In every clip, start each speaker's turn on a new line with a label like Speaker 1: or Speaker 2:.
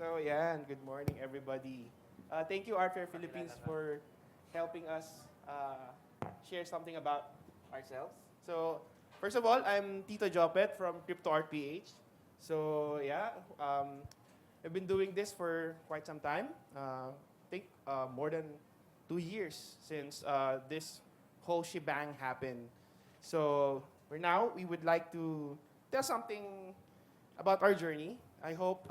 Speaker 1: So yeah, and good morning everybody. Thank you Art Fair Philippines for helping us share something about ourselves. So first of all, I'm Tito Jopet from Crypto Art PH. So yeah, I've been doing this for quite some time. I think more than 2 years since this whole shebang happened. So for now, we would like to tell something about our journey. I hope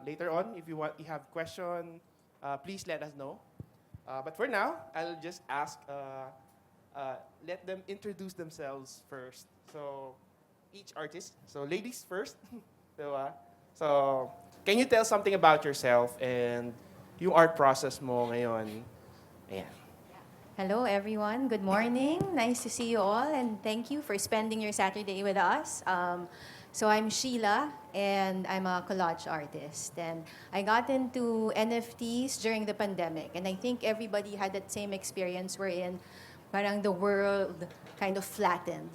Speaker 1: later on, if you have question, please let us know. But for now, I'll just ask, let them introduce themselves first. So each artist. So ladies first. so, so can you tell something about yourself and yung art process mo ngayon? Ayan.
Speaker 2: Hello, everyone. Good morning. Nice to see you all, and thank you for spending your Saturday with us. So I'm Sheila, and I'm a collage artist. And I got into NFTs during the pandemic, and I think everybody had that same experience wherein parang the world kind of flattened,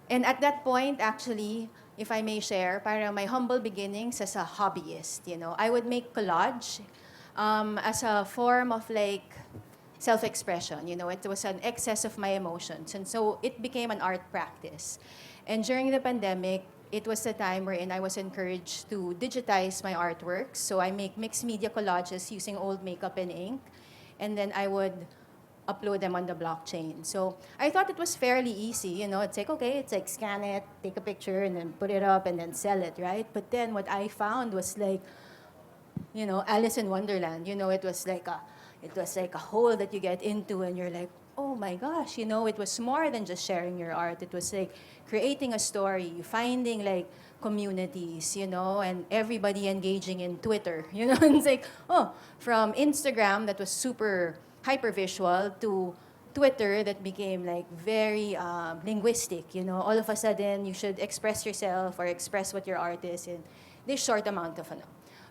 Speaker 2: and at that point, actually, if I may share, parang my humble beginnings as a hobbyist, I would make collage as a form of like self-expression. It was an excess of my emotions. And so it became an art practice. And during the pandemic, it was the time wherein I was encouraged to digitize my artworks. So I make mixed media collages using old makeup and ink. And then I would upload them on the blockchain. So I thought it was fairly easy. It's like, okay, it's like scan it, take a picture, and then put it up and then sell it, right? But then what I found was like, Alice in Wonderland. It was like a hole that you get into, and you're like, oh my gosh, it was more than just sharing your art. It was like creating a story, finding like communities, and everybody engaging in Twitter. And it's like, oh, from Instagram that was super hyper visual to Twitter that became like very linguistic. All of a sudden you should express yourself or express what your art is in this short amount of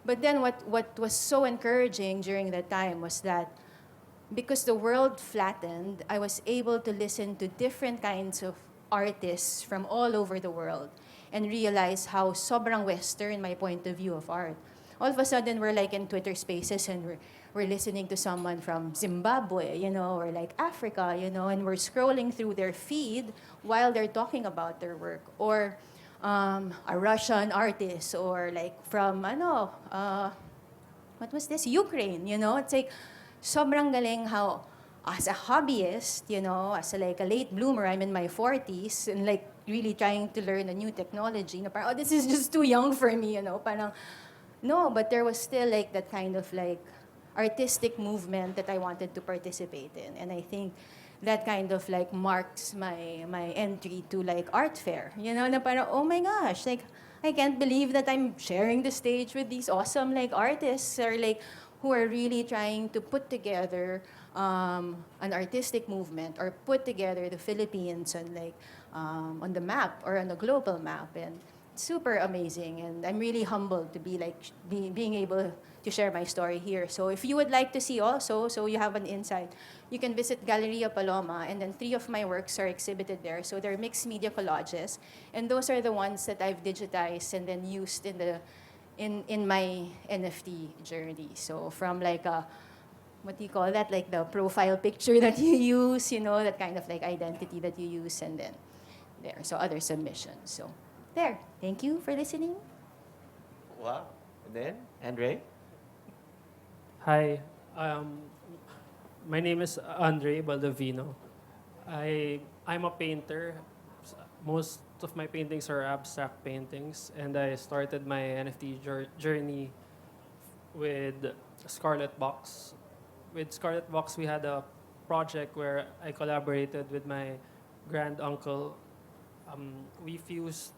Speaker 2: but then what was so encouraging during that time was that because the world flattened, I was able to listen to different kinds of artists from all over the world and realize how sobrang Western my point of view of art. All of a sudden, we're like in Twitter spaces and we're listening to someone from Zimbabwe, or like Africa, and we're scrolling through their feed while they're talking about their work. Or a Russian artist, or like from what was this? Ukraine. It's like sobrang galing how as a hobbyist, as like a late bloomer, I'm in my 40s and like really trying to learn a new technology. Parang, oh, this is just too young for me. Parang no, but there was still like that kind of like artistic movement that I wanted to participate in, and I think that kind of like marks my entry to like art fair. Na parang, oh my gosh, like I can't believe that I'm sharing the stage with these awesome like artists or like who are really trying to put together an artistic movement or put together the Philippines on the map or on the global map. And super amazing, and I'm really humbled to be like being able to share my story here. So if you would like to see also, so you have an insight, you can visit Galleria Paloma, and then 3 of my works are exhibited there. So they're mixed media collages, and those are the ones that I've digitized and then used in my NFT journey. So from like a what do you call that? Like the profile picture that you use, that kind of like identity that you use, and then there. So other submissions. So there. Thank you for listening.
Speaker 1: Wow. And then, Andre?
Speaker 3: Hi, um, my name is Andre Baldovino. I'm a painter. Most of my paintings are abstract paintings, and I started my NFT journey with Scarlet Box. With Scarlet Box, we had a project where I collaborated with my grand uncle. We fused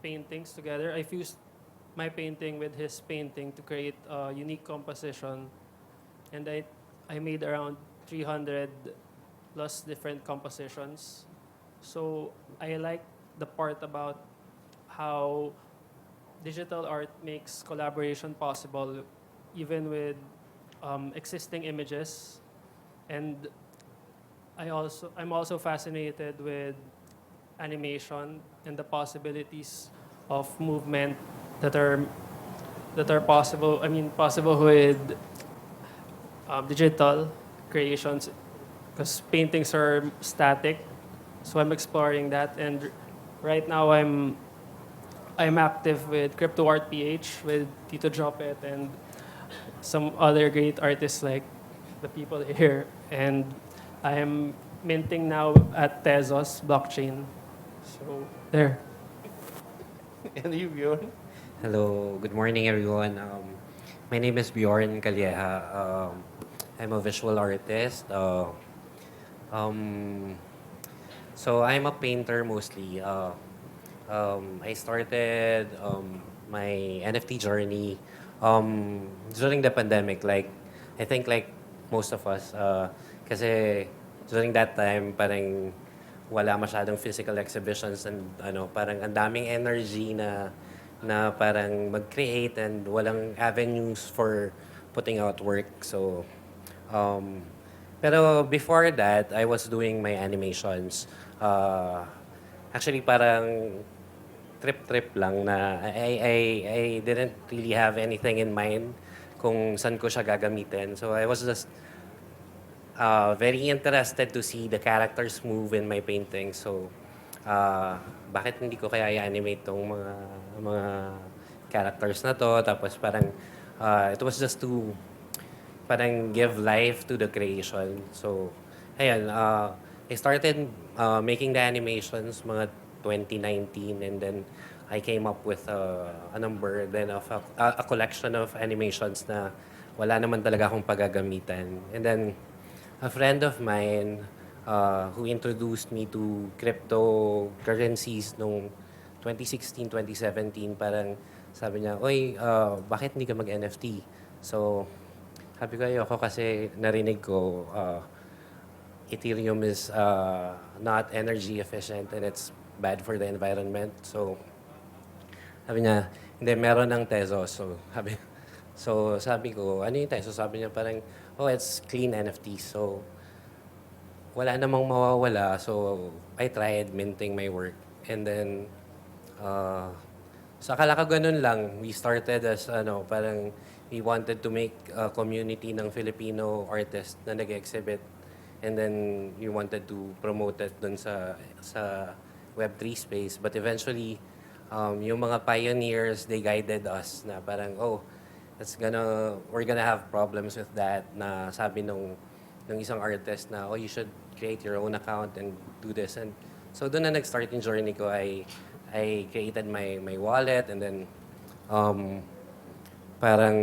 Speaker 3: paintings together. I fused my painting with his painting to create a unique composition, and I made around 300 plus different compositions. So I like the part about how digital art makes collaboration possible, even with existing images. And I'm also fascinated with animation and the possibilities of movement that are possible. I mean, possible with digital creations, because paintings are static. So I'm exploring that, and right now I'm active with Crypto Art PH with Tito Jopet and some other great artists like the people here. And I am minting now at Tezos blockchain. So there.
Speaker 1: And you, Bjorn?
Speaker 4: Hello, good morning everyone. My name is Bjorn Calleja. I'm a visual artist. Um, so I'm a painter mostly. I started my NFT journey during the pandemic. Like, I think like most of us, kasi during that time, parang wala masyadong physical exhibitions and parang ang daming energy na parang mag-create and walang avenues for putting out work. So, pero before that, I was doing my animations. Actually, parang trip-trip lang na I didn't really have anything in mind kung saan ko siya gagamitin. So I was just very interested to see the characters move in my painting. So, bakit hindi ko kaya i-animate tong mga characters na to? Tapos parang, it was just to parang give life to the creation. So, ayan, I started making the animations mga 2019, and then I came up with a number then of a collection of animations na wala naman talaga akong paggagamitan. And then a friend of mine who introduced me to cryptocurrencies nung 2016, 2017, parang sabi niya, "Oy, bakit hindi ka mag-NFT?" So, sabi ko, ayoko kasi narinig ko Ethereum is not energy efficient and it's bad for the environment. So, sabi niya, hindi, meron ng Tezos. So sabi ko, ano yung Tezos? Sabi niya parang, oh, it's clean NFTs. So, wala namang mawawala. So, I tried minting my work. And then, sa akala ko ganun lang. We started as, parang we wanted to make a community ng Filipino artists na nag-exhibit. And then, we wanted to promote it dun sa Web3 space. But eventually, yung mga pioneers, they guided us na parang, oh, we're gonna have problems with that, na sabi nung isang artist na, oh, you should create your own account and do this. And so doon na nag-start yung journey ko. I created my wallet, and then parang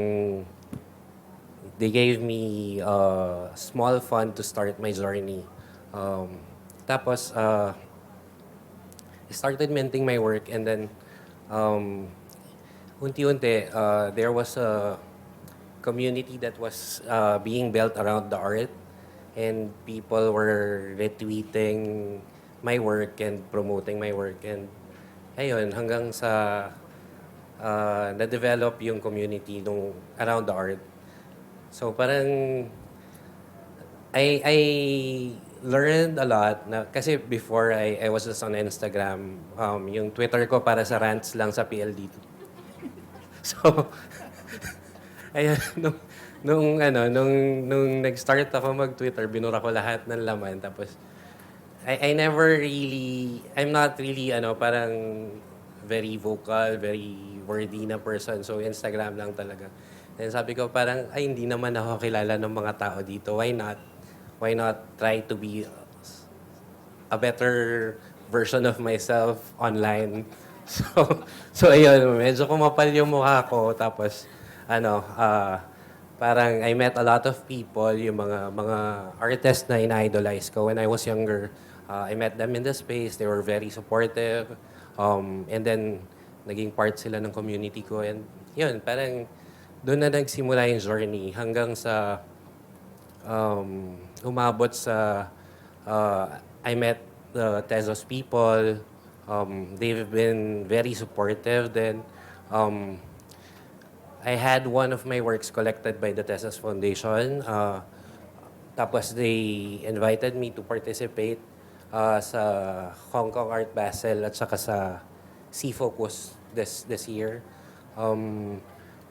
Speaker 4: they gave me a small fund to start my journey. Tapos, I started minting my work, and then unti-unti, there was a community that was being built around the art, and people were retweeting my work and promoting my work. And ayun, hanggang sa na-develop yung community around the art. So parang I learned a lot kasi before I was just on Instagram. Yung Twitter ko para sa rants lang sa PLDT. So ayun, nung nag-start ako mag-Twitter, binura ko lahat ng laman. Tapos I'm not really parang very vocal, very wordy na person. So Instagram lang talaga. And sabi ko parang, hindi naman ako kilala ng mga tao dito. Why not try to be a better version of myself online? So ayun, medyo kumapal yung mukha ko. Tapos, parang I met a lot of people, yung mga artists na ina-idolize ko when I was younger. I met them in the space. They were very supportive. And then, naging part sila ng community ko. And yun, parang doon na nagsimula yung journey hanggang sa umabot sa I met the Tezos people. They've been very supportive. Then, I had one of my works collected by the Tezos Foundation. Tapos they invited me to participate sa Hong Kong Art Basel at saka sa C-Focus this year.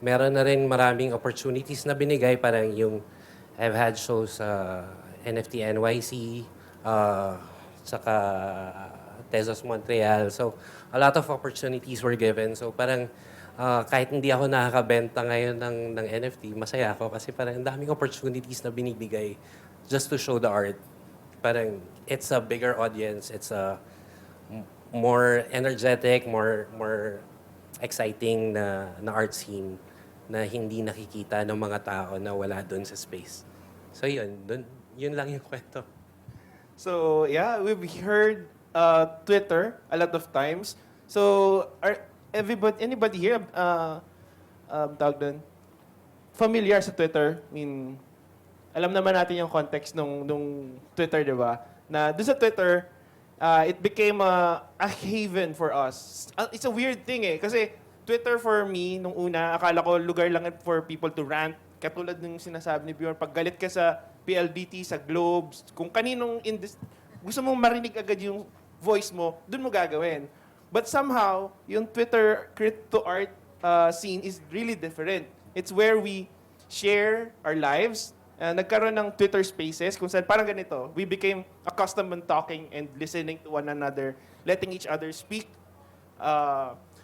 Speaker 4: Meron na rin maraming opportunities na binigay. Parang yung I've had shows sa NFT NYC, saka Tezos Montreal. So, a lot of opportunities were given. So, parang kahit hindi ako nakakabenta ngayon ng NFT, masaya ako kasi parang ang daming opportunities na binibigay just to show the art. Parang it's a bigger audience, it's a more energetic, more exciting na art scene na hindi nakikita ng mga tao na wala doon sa space. So yun lang yung kwento.
Speaker 1: So, yeah, we've heard Twitter a lot of times. So, anybody here, tawag doon, familiar sa Twitter? I mean, alam naman natin yung context nung Twitter, di ba? Na doon sa Twitter, it became a haven for us. It's a weird thing eh. Kasi Twitter for me, nung una, akala ko lugar lang for people to rant. Katulad ng sinasabi ni Bjorn, pag galit ka sa PLDT, sa Globe, kung kaninong gusto mong marinig agad yung voice mo, dun mo gagawin. But somehow, yung Twitter crypto art scene is really different. It's where we share our lives. Nagkaroon ng Twitter spaces kung saan parang ganito. We became accustomed on talking and listening to one another, letting each other speak.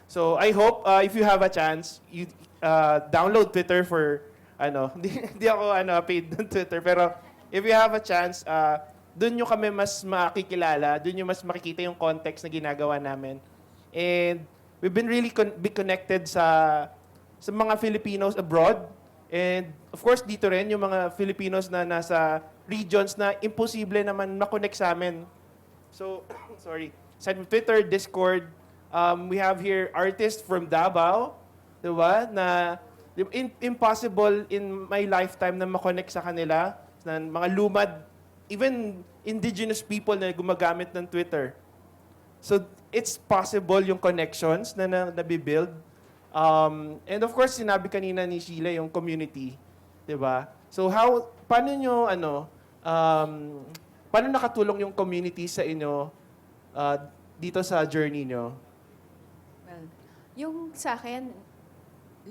Speaker 1: So I hope if you have a chance, you download Twitter for hindi ako paid ng Twitter, pero if you have a chance, doon nyo kami mas makikilala, doon nyo mas makikita yung context na ginagawa namin. And we've been really be connected sa mga Filipinos abroad. And of course, dito rin yung mga Filipinos na nasa regions na imposible naman makonect sa amin. So, sorry. Sa Twitter, Discord, we have here artists from Davao, diba? Na impossible in my lifetime na makonect sa kanila. Na mga lumad, even indigenous people na gumagamit ng Twitter. So, it's possible yung connections na nabibuild. And of course, sinabi kanina ni Sheila yung community, 'di ba? So paano nakatulong yung community sa inyo dito sa journey nyo?
Speaker 2: Well, yung sa akin,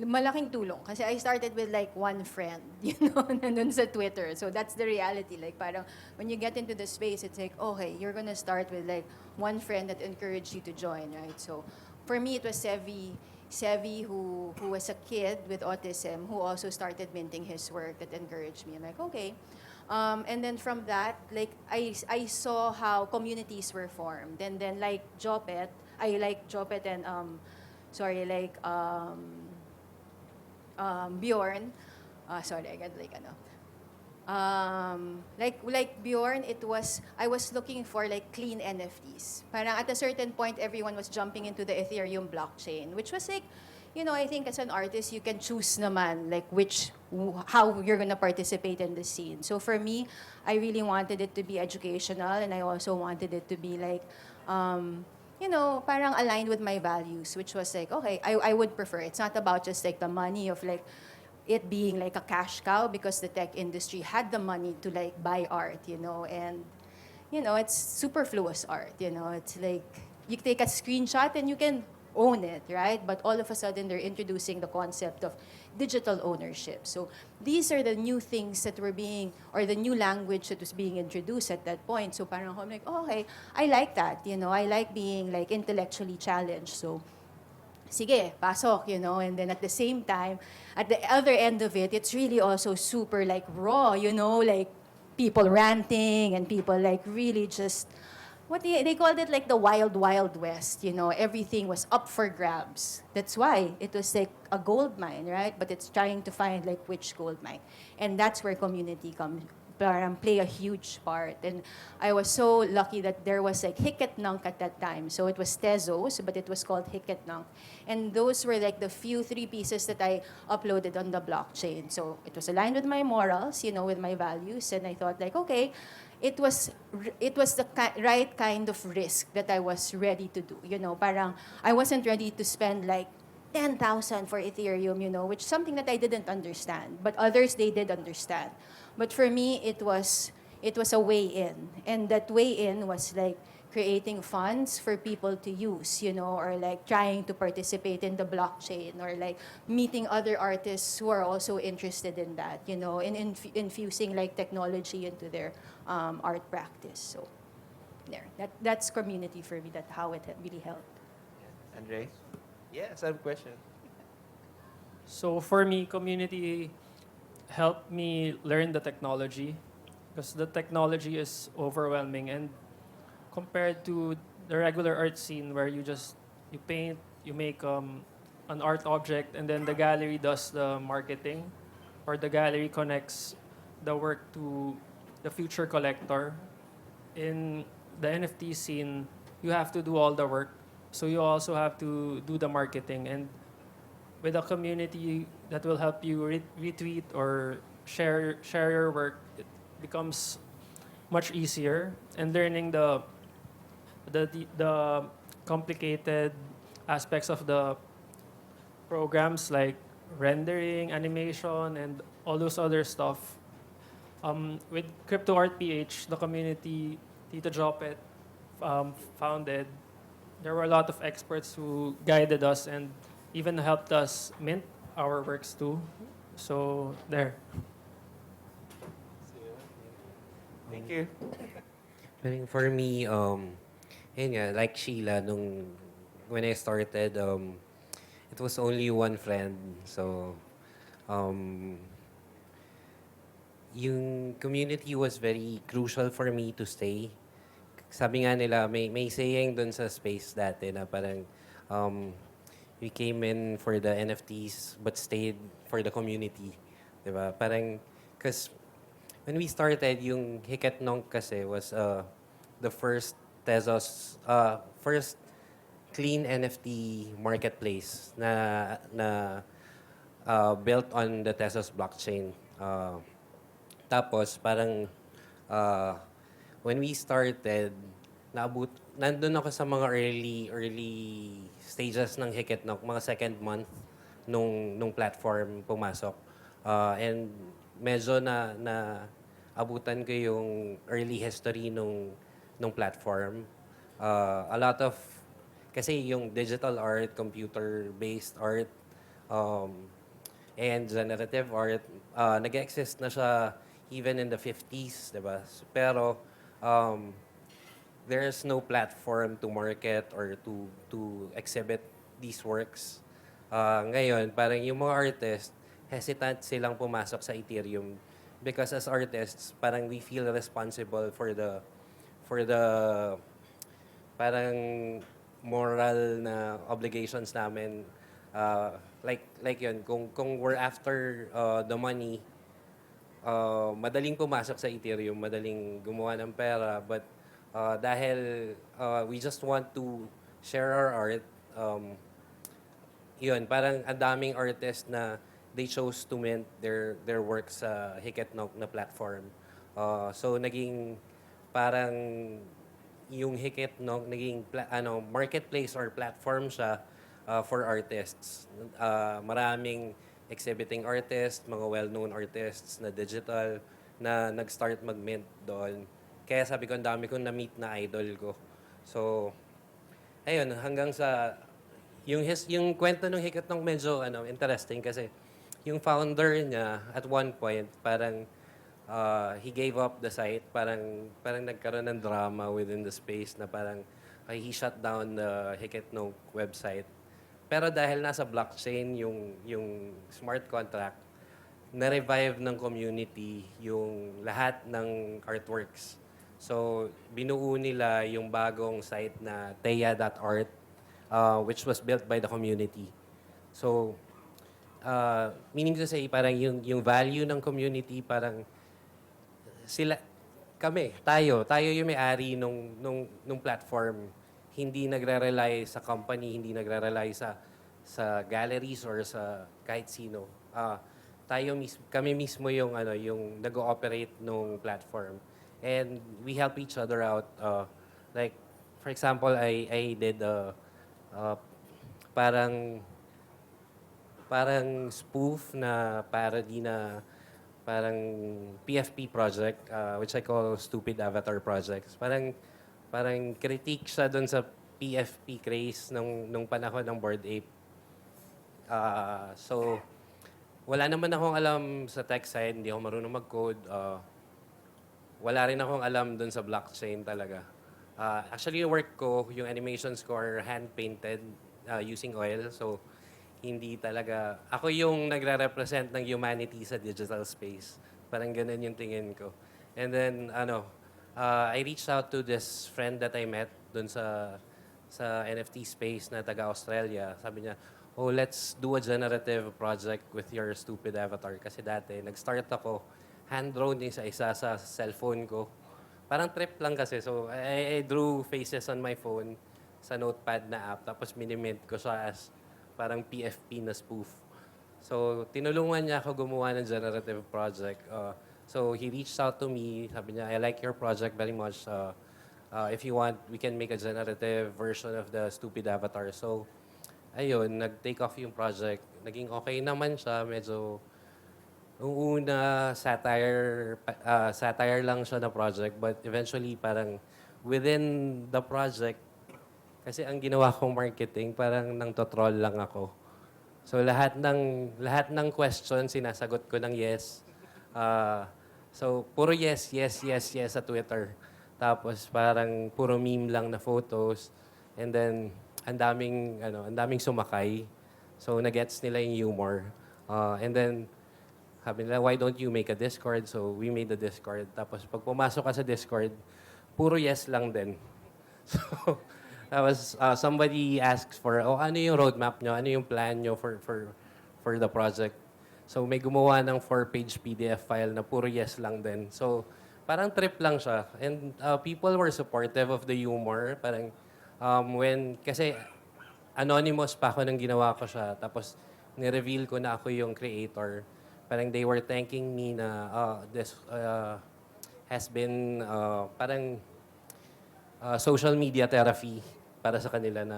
Speaker 2: malaking tulong. Kasi I started with like one friend, nandun sa Twitter. So that's the reality. Like parang when you get into the space, it's like, okay, you're gonna start with like one friend that encouraged you to join, right? So for me, it was Sevi, who was a kid with autism, who also started minting his work that encouraged me. I'm like, okay. And then from that, like I saw how communities were formed. And then like Jopet, I like Jopet and Bjorn. Sorry, I got like Bjorn, I was looking for like clean NFTs. Parang at a certain point, everyone was jumping into the Ethereum blockchain, which was like, I think as an artist, you can choose naman like how you're gonna participate in the scene. So for me, I really wanted it to be educational, and I also wanted it to be like, parang aligned with my values, which was like, okay, I would prefer. It's not about just like the money of like it being like a cash cow, because the tech industry had the money to like buy art, and it's superfluous art, it's like you take a screenshot and you can own it, right? But all of a sudden they're introducing the concept of digital ownership. So these are the new things that were or the new language that was being introduced at that point. So parang I'm like, oh, okay, I like that, I like being like intellectually challenged. So sige, pasok, and then at the same time, at the other end of it, it's really also super like raw, like people ranting and people like really just, they called it like the wild, wild west, everything was up for grabs. That's why it was like a gold mine, right? But it's trying to find like which gold mine. And that's where community play a huge part. And I was so lucky that there was like Hiket Nunk at that time. So it was Tezos, but it was called Hiket Nunk. And those were like the few 3 pieces that I uploaded on the blockchain. So it was aligned with my morals, with my values. And I thought like, okay, it was the right kind of risk that I was ready to do. Parang I wasn't ready to spend like 10,000 for Ethereum, which is something that I didn't understand. But others, they did understand. But for me, it was a way in. And that way in was like creating funds for people to use, or like trying to participate in the blockchain, or like meeting other artists who are also interested in that, and infusing like technology into their art practice. So there, that's community for me. That's how it really helped.
Speaker 1: Andre? Yes, I have a question.
Speaker 3: So for me, community helped me learn the technology because the technology is overwhelming, and compared to the regular art scene where you paint, you make an art object, and then the gallery does the marketing, or the gallery connects the work to the future collector. In the NFT scene, you have to do all the work, so you also have to do the marketing. And with a community that will help you retweet or share your work, it becomes much easier. And learning the complicated aspects of the programs like rendering, animation, and all those other stuff. With Crypto Art PH, the community Tito Jopet founded, there were a lot of experts who guided us and even helped us mint our works too. So there.
Speaker 1: Thank you.
Speaker 4: I think for me, yun nga, like Sheila, when I started, it was only one friend. So, um, yung community was very crucial for me to stay. Sabi nga nila, may saying dun sa space dati na parang, um, we came in for the NFTs but stayed for the community. Diba? Parang, because when we started, yung Hiket Nong kasi was the first Tezos, first clean NFT marketplace na built on the Tezos blockchain. Tapos parang when we started, nandun ako sa mga early stages ng Hiketnok, mga second month nung platform pumasok. And medyo na abutan ko yung early history nung platform. A lot of, kasi yung digital art, computer-based art, and generative art, nag-exist na siya even in the 50s, di ba? Pero there's no platform to market or to exhibit these works. Ngayon, parang yung mga artists, hesitant silang pumasok sa Ethereum because as artists, parang we feel responsible for the parang moral na obligations namin. Like yun, kung we're after the money, madaling pumasok sa Ethereum, madaling gumawa ng pera, but dahil we just want to share our art, yun, parang ang daming artists na they chose to mint their works sa Hiketnok na platform. So naging parang yung Hiketnok naging marketplace or platform siya for artists. Maraming exhibiting artists, mga well-known artists na digital na nag-start mag-mint doon. Kaya sabi ko, ang dami kong na-meet na idol ko. So, ayun, hanggang sa yung kwento ng Hiketnok medyo interesting kasi yung founder niya at one point parang he gave up the site, parang nagkaroon ng drama within the space na parang he shut down the Hiketnok website. Pero dahil nasa blockchain yung smart contract, na-revive ng community yung lahat ng artworks. So, binuo nila yung bagong site na teya.art, which was built by the community. So, meaning to say, parang yung value ng community, parang tayo yung may-ari nung platform. Hindi nagre-rely sa company, hindi nagre-rely sa galleries or sa kahit sino. Kami mismo yung nag-ooperate nung platform. And we help each other out. Like, for example, I did parang spoof na parody na parang PFP project, which I call Stupid Avatar Projects. Parang parang critique siya doon sa PFP craze nung panahon ng Bored Ape. So, wala naman akong alam sa tech side, hindi ako marunong mag-code. Wala rin akong alam dun sa blockchain talaga. Actually, yung work ko, yung animations ko are hand-painted using oil. So, hindi talaga... Ako yung nagre-represent ng humanity sa digital space. Parang ganun yung tingin ko. And then, I reached out to this friend that I met dun sa NFT space na taga-Australia. Sabi niya, oh, let's do a generative project with your stupid avatar. Kasi dati, nag-start ako, hand-drawn yung isa sa cellphone ko. Parang trip lang kasi. So, I drew faces on my phone sa notepad na app. Tapos minimint ko siya as parang PFP na spoof. So, tinulungan niya ako gumawa ng generative project. So, he reached out to me. Sabi niya, I like your project very much. If you want, we can make a generative version of the stupid avatar. So, ayun, nag-take off yung project. Naging okay naman siya. Medyo, nung una, satire lang siya na project. But eventually, parang within the project, kasi ang ginawa kong marketing, parang nang to-troll lang ako. So lahat ng questions, sinasagot ko ng yes. So puro yes sa Twitter. Tapos parang puro meme lang na photos. And then, ang daming sumakay. So, nagets nila yung humor. And then, sabi nila, why don't you make a Discord? So, we made the Discord. Tapos, pag pumasok ka sa Discord, puro yes lang din. So, somebody asks for, ano yung roadmap nyo? Ano yung plan nyo for the project? So, may gumawa ng 4-page PDF file na puro yes lang din. So, parang trip lang siya. And people were supportive of the humor. Parang, kasi anonymous pa ako nang ginawa ko siya. Tapos, ni-reveal ko na ako yung creator. Parang they were thanking me na this has been parang social media therapy para sa kanila na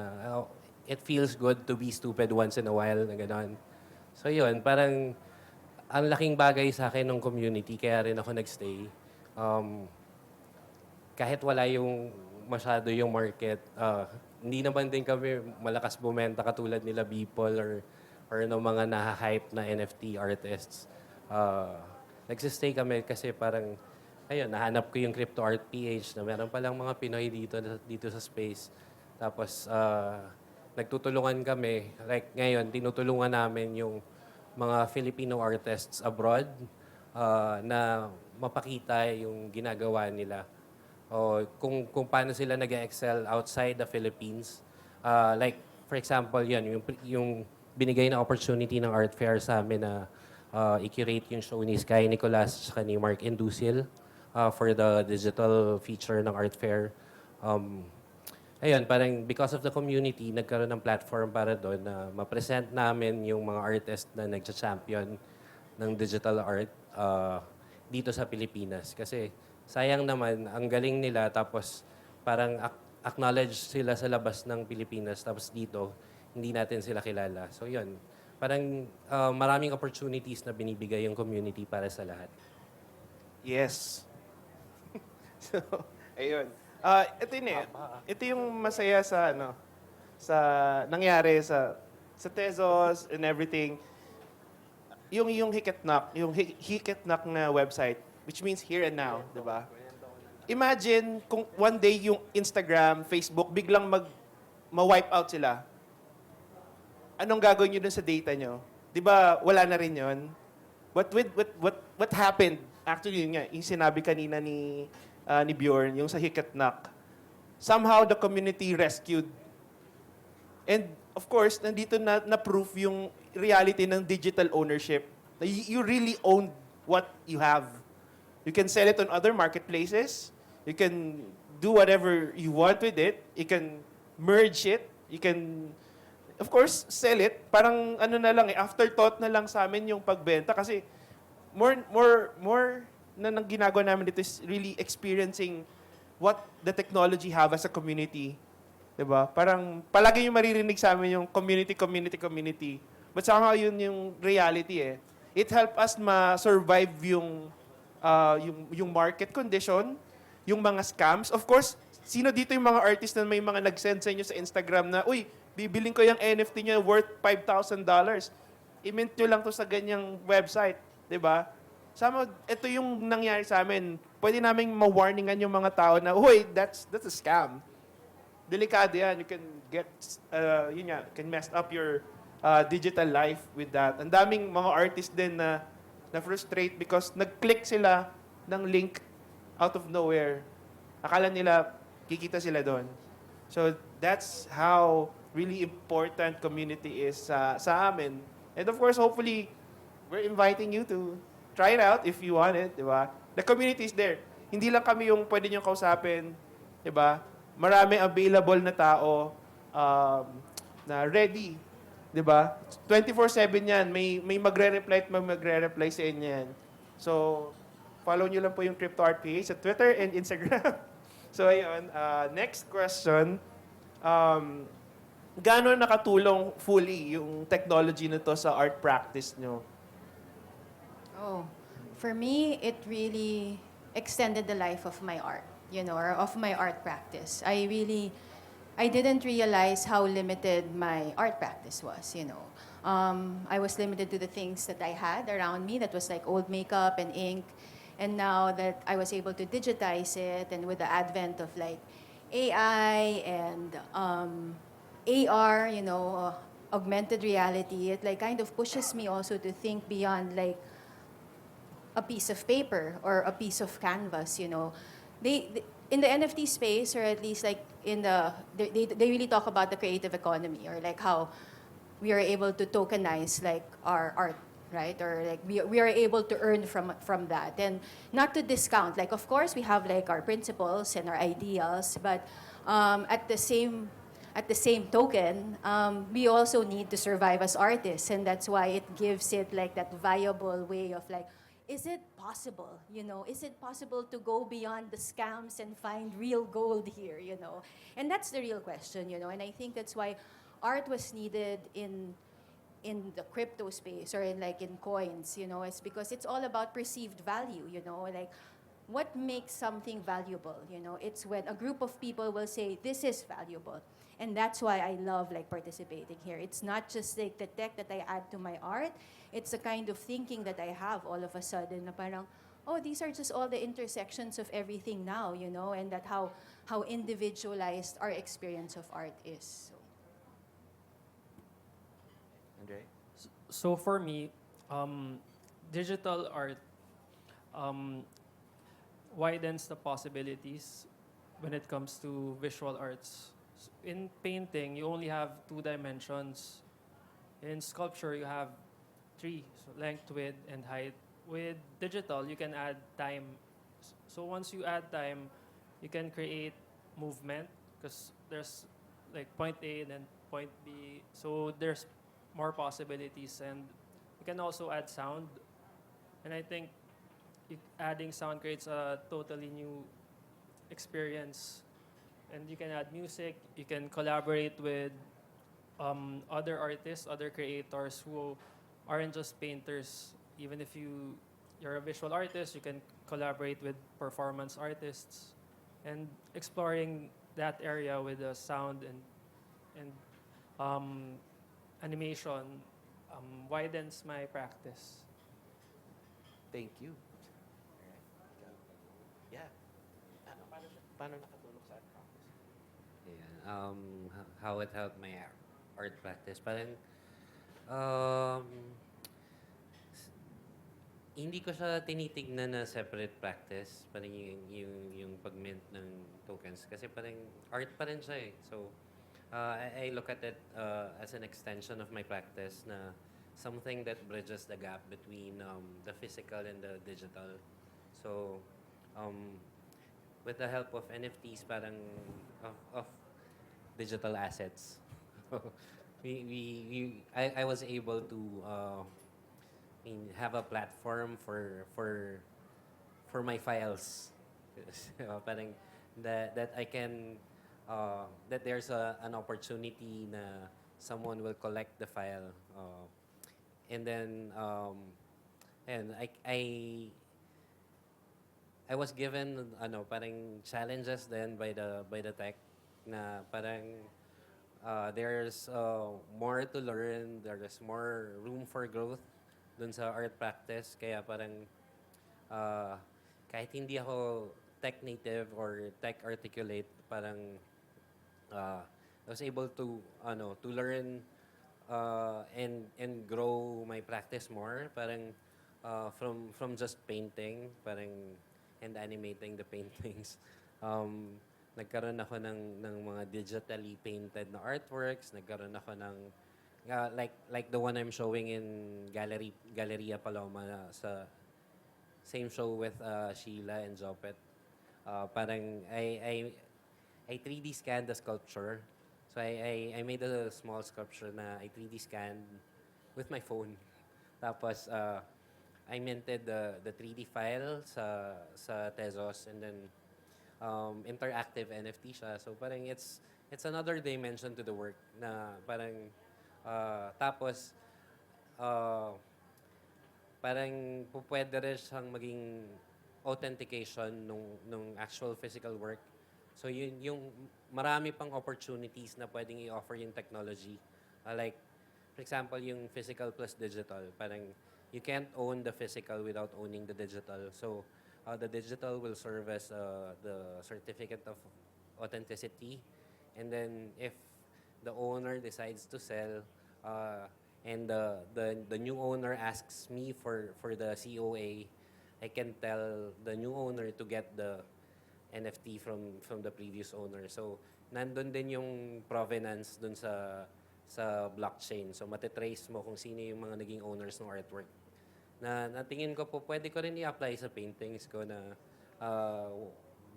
Speaker 4: it feels good to be stupid once in a while na gano'n. So yun, parang ang laking bagay sa akin ng community kaya rin ako nagstay. Kahit wala yung masyado yung market, hindi naman din kami malakas bumenta katulad nila Beeple or ng mga naha-hype na NFT artists. Nagsistay kami kasi parang, ayun, nahanap ko yung Crypto Art PH na meron palang mga Pinoy dito sa space. Tapos, nagtutulungan kami. Like ngayon, tinutulungan namin yung mga Filipino artists abroad na mapakita yung ginagawa nila. O kung paano sila nag-excel outside the Philippines. Like, for example, yan, yung binigay na opportunity ng art fair sa amin na i-curate yung show ni Sky Nicolas at ni Mark Indusil for the digital feature ng art fair. Ayun, parang because of the community, nagkaroon ng platform para doon na ma-present namin yung mga artist na nagcha-champion ng digital art dito sa Pilipinas. Kasi sayang naman, ang galing nila tapos parang acknowledge sila sa labas ng Pilipinas tapos dito, hindi natin sila kilala. So yun, parang maraming opportunities na binibigay yung community para sa lahat.
Speaker 1: Yes. So, ayun. Ito yung masaya sa nangyari sa Tezos and everything. Yung Hiketnak na website, which means here and now, di ba? Imagine kung one day yung Instagram, Facebook, biglang ma-wipe out sila. Anong gagawin nyo dun sa data nyo? Di ba wala na rin yun? What happened? Actually, yun nga, yung sinabi kanina ni Bjorn, yung sa Hiketnak. Somehow, the community rescued. And, of course, nandito na proof yung reality ng digital ownership. You really own what you have. You can sell it on other marketplaces. You can do whatever you want with it. You can merge it. You can, of course, sell it. Parang na lang afterthought na lang sa amin yung pagbenta. Kasi more na nang ginagawa namin dito is really experiencing what the technology have as a community. Diba? Parang palagi yung maririnig sa amin yung community. But somehow yun yung reality eh. It helped us ma-survive yung market condition, yung mga scams. Of course, Sino dito yung mga artist na may mga nag-send sa inyo sa Instagram na, uy, bibiling ko yung NFT nyo worth $5,000. I-mint nyo lang to sa ganyang website. 'Di ba? Ito yung nangyari sa amin. Pwede naming ma-warningan yung mga tao na, uy, that's a scam. Delikado yan. You can get, yun nga, can mess up your digital life with that. Ang daming mga artist din na frustrate because nag-click sila ng link out of nowhere. Akala nila kikita sila doon. So that's how really important community is sa amin. And of course, hopefully, we're inviting you to try it out if you want it, di ba? The community is there. Hindi lang kami yung pwede nyo kausapin, di ba? Marami available na tao na ready, di ba? 24/7 yan. May magre-reply at magre-reply sa inyo yan. So, follow nyo lang po yung Crypto Art PH sa Twitter and Instagram. So, ayun. Next question. Gaano nakatulong fully yung technology na to sa art practice nyo?
Speaker 2: Oh, for me, it really extended the life of my art, or of my art practice. I didn't realize how limited my art practice was. I was limited to the things that I had around me that was like old makeup and ink. And now that I was able to digitize it, and with the advent of like AI and AR, augmented reality, it like kind of pushes me also to think beyond like a piece of paper or a piece of canvas. They in the NFT space, or at least like they really talk about the creative economy, or like how we are able to tokenize like our art, right? Or like we are able to earn from that, and not to discount. Like of course we have like our principles and our ideals, but at the same token, we also need to survive as artists, and that's why it gives it like that viable way of like, is it possible? Is it possible to go beyond the scams and find real gold here? And that's the real question. And I think that's why art was needed in the crypto space, or in coins. It's because it's all about perceived value. Like what makes something valuable. It's when a group of people will say this is valuable. And that's why I love like participating here. It's not just like the tech that I add to my art. It's the kind of thinking that I have all of a sudden na parang, oh, these are just all the intersections of everything now, and that how individualized our experience of art is.
Speaker 1: Andre?
Speaker 3: So for me, digital art widens the possibilities when it comes to visual arts. In painting, you only have 2 dimensions. In sculpture, you have 3, so length, width, and height. With digital, you can add time. So once you add time, you can create movement, because there's like point A and then point B. So there's more possibilities, and you can also add sound. And I think adding sound creates a totally new experience. And you can add music, you can collaborate with other artists, other creators who aren't just painters. Even if you're a visual artist, you can collaborate with performance artists. And exploring that area with the sound and animation widens my practice.
Speaker 1: Thank you. Yeah. Paano nakatulong sa art practice?
Speaker 4: Yeah, how it helped my art practice. Parang, um, hindi ko siya tinitignan na separate practice. Parang yung pag-mint ng tokens. Kasi parang art pa rin siya eh. So, I look at it as an extension of my practice na something that bridges the gap between the physical and the digital. So, with the help of NFTs, parang of digital assets, I was able to have a platform for my files. Parang that I can that there's an opportunity na someone will collect the file, and then and I was given parang challenges then by the tech na parang there's more to learn, there's more room for growth dun sa art practice. Kaya parang uh, kahit hindi ako tech native or tech articulate, parang I was able to to learn and grow my practice more, parang from just painting, parang and animating the paintings. um Nagkaroon ako ng mga digitally painted na artworks, nagkaroon ako ng like the one I'm showing in Galleria Paloma sa same show with Sheila and Jopet. Parang I 3D scanned the sculpture. So I made a small sculpture na I 3D scanned with my phone. Tapos I minted the 3D file sa Tezos, and then interactive NFT siya. So parang it's another dimension to the work na parang tapos uh, parang pwede rin siyang maging authentication nung actual physical work. So yun yung marami pang opportunities na pwedeng i-offer yung technology. Like, for example, yung physical plus digital. Parang you can't own the physical without owning the digital. So the digital will serve as the certificate of authenticity. And then if the owner decides to sell, and the new owner asks me for the COA, I can tell the new owner to get the NFT from the previous owner. So nandun din yung provenance dun sa blockchain. So matitrace mo kung sino yung mga naging owners ng artwork. Na tingin ko po pwede ko rin i-apply sa paintings ko na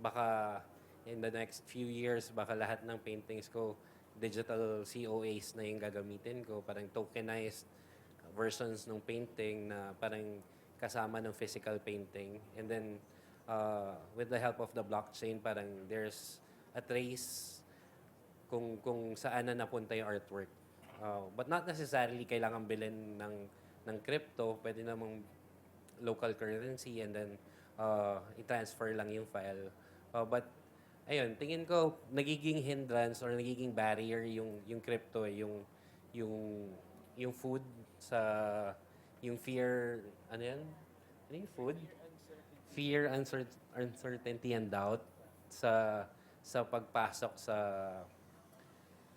Speaker 4: baka in the next few years baka lahat ng paintings ko digital COAs na yung gagamitin ko, parang tokenized versions ng painting na parang kasama ng physical painting. And then, with the help of the blockchain, parang there's a trace kung saan na napunta yung artwork. But not necessarily kailangan bilhin ng crypto. Pwede namang local currency, and then i-transfer lang yung file. But ayun, tingin ko nagiging hindrance or nagiging barrier yung crypto, yung yung food sa yung fear, ano yan? Ano yung food? Fear, uncertainty, and doubt sa pagpasok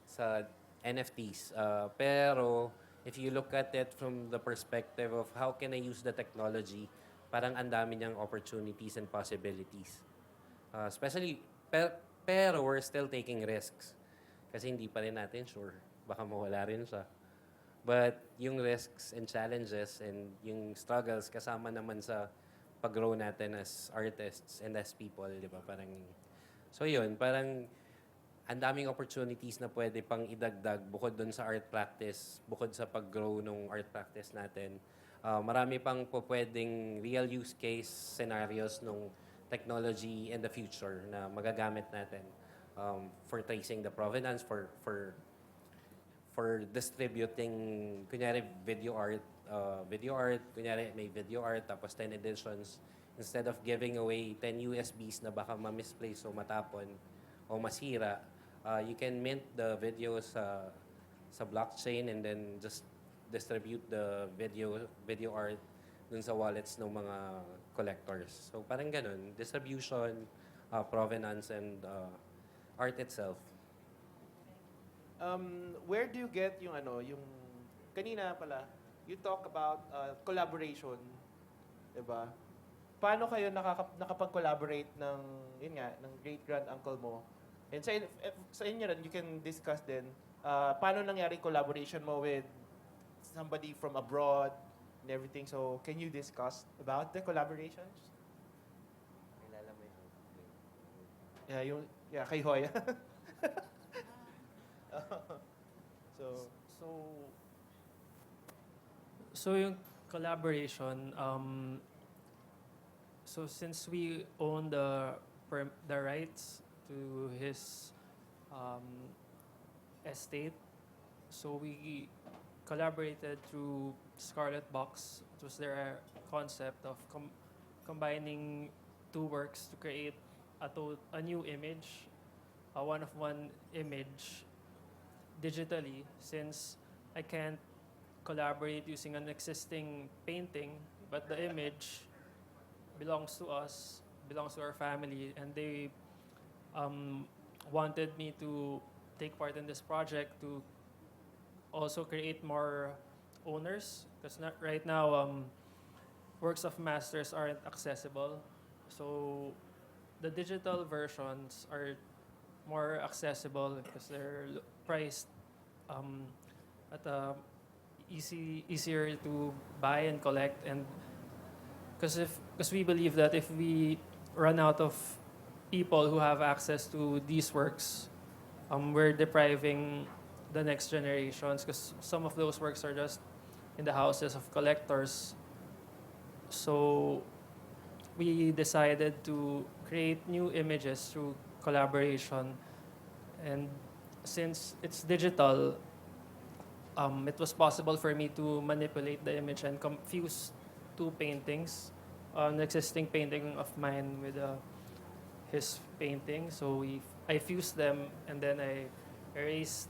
Speaker 4: sa NFTs. Pero if you look at it from the perspective of how can I use the technology, parang ang dami niyang opportunities and possibilities. Especially, pero we're still taking risks. Kasi hindi pa rin natin sure. Baka mawala rin siya. But yung risks and challenges and yung struggles kasama naman sa pag-grow natin as artists and as people, di ba? Parang, so yun, parang ang daming opportunities na pwede pang idagdag bukod dun sa art practice, bukod sa pag-grow ng art practice natin. Marami pang pwedeng real use case scenarios nung technology in the future na magagamit natin for tracing the provenance, for distributing, kunyari video art, kunyari may video art, tapos 10 editions. Instead of giving away 10 USBs na baka ma-misplace o matapon o masira, you can mint the video sa blockchain and then just distribute the video art dun sa wallets ng mga collectors. So parang ganun, distribution, provenance, and art itself.
Speaker 1: Where do you get yung kanina pala, you talk about collaboration, 'di ba? Paano kayo nakapag-collaborate yun nga, ng great grand uncle mo? And sa inyo rin, you can discuss din, paano nangyari collaboration mo with somebody from abroad and everything. So, can you discuss about the collaborations? Yeah, kay Hoya. so,
Speaker 3: So yung collaboration, so since we own the rights to his estate, so we collaborated through Scarlet Box. It was their concept of combining two works to create a new image, a one-of-one image digitally, since I can't collaborate using an existing painting, but the image belongs to us, belongs to our family, and they um, wanted me to take part in this project to also create more owners, because right now works of masters aren't accessible. So the digital versions are more accessible because they're priced um, at a easier to buy and collect, and because we believe that if we run out of people who have access to these works, we're depriving the next generations, because some of those works are just in the houses of collectors. So we decided to create new images through collaboration, and since it's digital, it was possible for me to manipulate the image and confuse two paintings, an existing painting of mine with his painting. So I fused them, and then I erased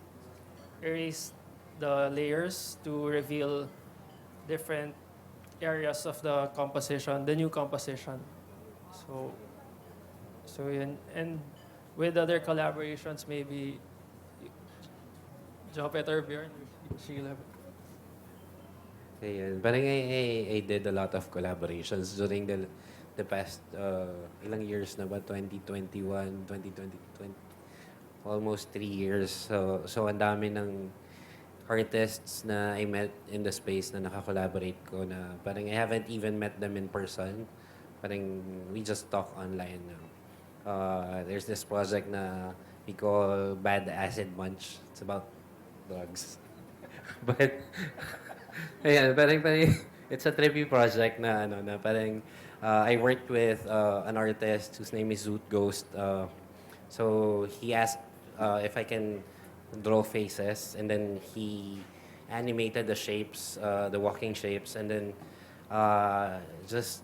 Speaker 3: the layers to reveal different areas of the composition, the new composition. So, so yun. And with other collaborations, maybe Jopet or Bjorn, Sheila.
Speaker 4: Ayun. Parang I did a lot of collaborations during the past ilang years na ba? 2021, 2020, almost 3 years. So ang dami ng artists na I met in the space na nakakollaborate ko na parang I haven't even met them in person. Parang we just talk online now. There's this project na we call Bad Acid Bunch. It's about drugs. But ayan, parang it's a trippy project na ano na parang I worked with an artist whose name is Zoot Ghost. So he asked if I can draw faces, and then he animated the shapes, the walking shapes, and then just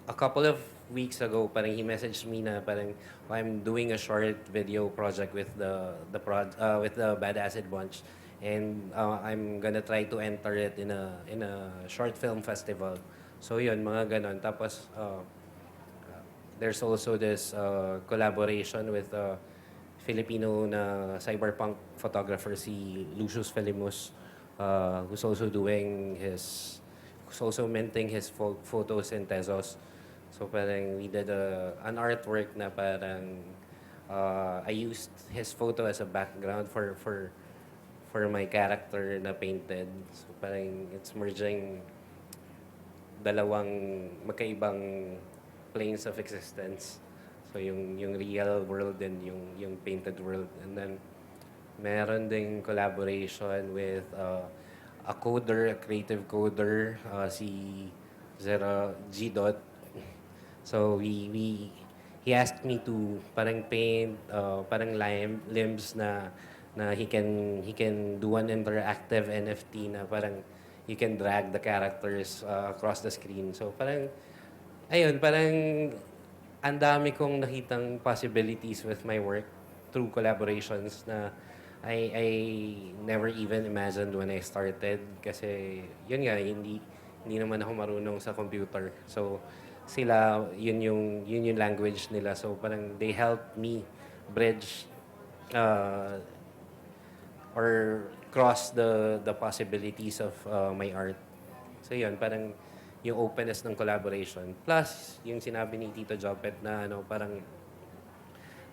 Speaker 4: a couple of weeks ago, parang he messaged me na parang I'm doing a short video project with with the Bad Acid Bunch, and I'm gonna try to enter it in a short film festival. So yun, mga ganon. Tapos there's also this collaboration with Filipino na cyberpunk photographer si Lucius Felimus, who's also minting his photos in Tezos. So parang we did an artwork na parang I used his photo as a background for my character na painted. So parang it's merging dalawang magkaibang planes of existence. So yung real world and yung painted world. And then meron ding collaboration with a coder, a creative coder, si Zero G. Dot. So he asked me to parang paint parang limbs na he can do an interactive NFT na parang you can drag the characters across the screen. So parang ayun, parang ang dami kong nakitang possibilities with my work through collaborations na I never even imagined when I started, kasi yun nga, hindi naman ako marunong sa computer. So sila, yun yung language nila. So parang they helped me bridge or cross the possibilities of my art. So yun, parang yung openness ng collaboration. Plus, yung sinabi ni Tito Jopet na parang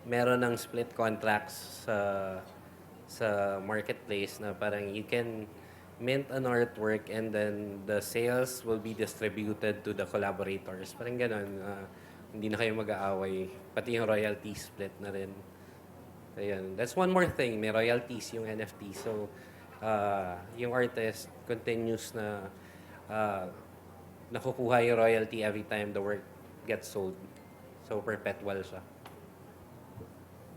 Speaker 4: meron ng split contracts sa marketplace na parang you can mint an artwork and then the sales will be distributed to the collaborators. Parang ganun. Hindi na kayo mag-aaway. Pati yung royalty split na rin. Ayun. That's one more thing. May royalties yung NFT. So, yung artist continues na nakukuha yung royalty every time the work gets sold. So, perpetual siya.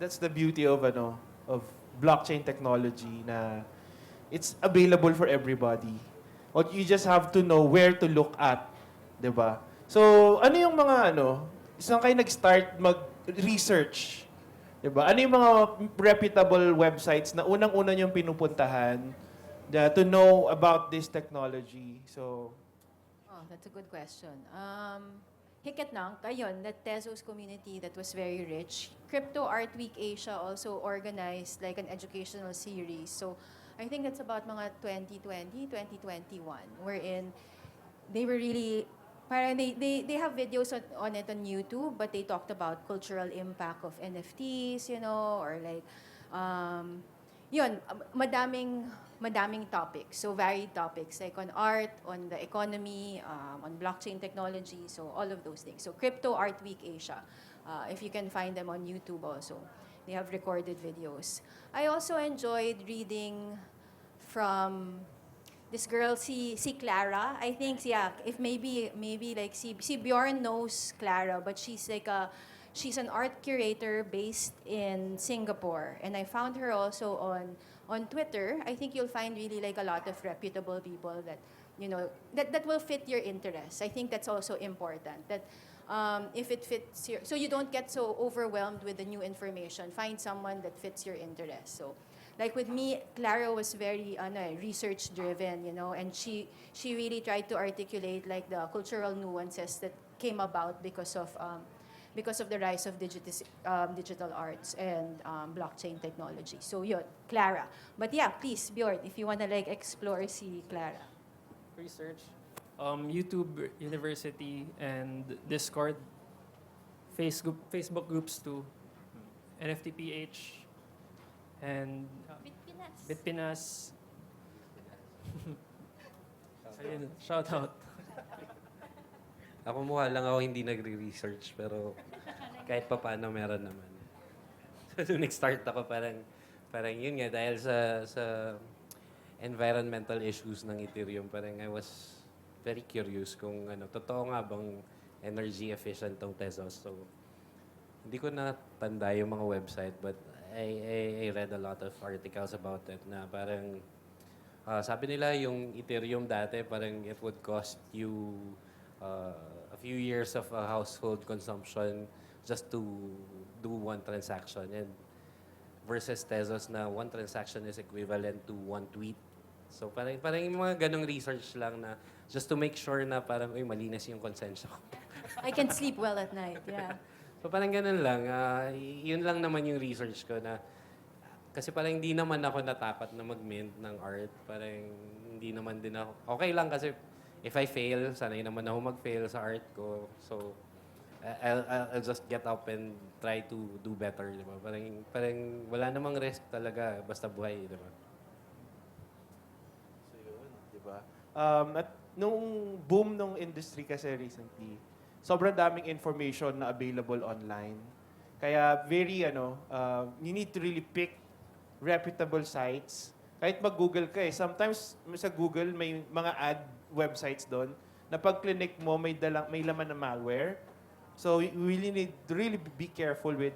Speaker 1: That's the beauty of blockchain technology na it's available for everybody. But you just have to know where to look at, 'di ba? So, ano yung mga saan kayo nag-start mag-research? Diba? Ano yung mga reputable websites na unang-una niyong pinupuntahan to know about this technology? So,
Speaker 2: Oh, that's a good question. Hiketnang, ayun, that Tezos community that was very rich. Crypto Art Week Asia also organized like an educational series. So I think that's about mga 2020, 2021, wherein they were really, parang they have videos on it on YouTube, but they talked about cultural impact of NFTs, you know, or like, madaming topics. So varied topics like on art, on the economy, on blockchain technology, so all of those things. So Crypto Art Week Asia, if you can find them on YouTube also. They have recorded videos. I also enjoyed reading from this girl, si Clara. I think, yeah, if maybe like si Bjorn knows Clara, but she's an art curator based in Singapore, and I found her also on Twitter. I think you'll find really like a lot of reputable people that that will fit your interests. I think that's also important. That if it fits your, so you don't get so overwhelmed with the new information. Find someone that fits your interests. So like with me, Clara was very research driven, and she really tried to articulate like the cultural nuances that came about because of the rise of digital arts and blockchain technology. So yun, Clara. But yeah, please, Bjorn, if you wanna like explore, see Clara.
Speaker 3: Research, YouTube University, and Discord, Facebook groups too, NFTPH, and Bitpinas. Ayun, shout out.
Speaker 4: Ako mukha lang ako hindi nagre-research, pero kahit pa paano meron naman. So, nung nag-start ako, parang yun nga, dahil sa environmental issues ng Ethereum, parang I was very curious kung totoo nga bang energy efficient tong Tezos. So, hindi ko na tanda yung mga website, but I read a lot of articles about it na parang sabi nila yung Ethereum dati parang it would cost you a few years of household consumption just to do one transaction, and versus Tezos na one transaction is equivalent to one tweet. So parang yung mga ganong research lang na just to make sure na parang malinis yung konsensya ko.
Speaker 2: I can sleep well at night, yeah.
Speaker 4: So parang ganun lang. Yun lang naman yung research ko na kasi parang hindi naman ako natakot na mag-mint ng art. Parang hindi naman din ako. Okay lang kasi if I fail, sanay naman ako mag-fail sa art ko. So I'll just get up and try to do better, di ba? Parang wala namang risk talaga basta buhay, di ba?
Speaker 1: so yun, di ba? At nung boom nung industry kasi recently, sobrang daming information na available online. Kaya you need to really pick reputable sites. Kahit mag-Google ka sometimes sa Google may mga ad websites doon na pag clinic mo may laman na malware. So you really need to really be careful with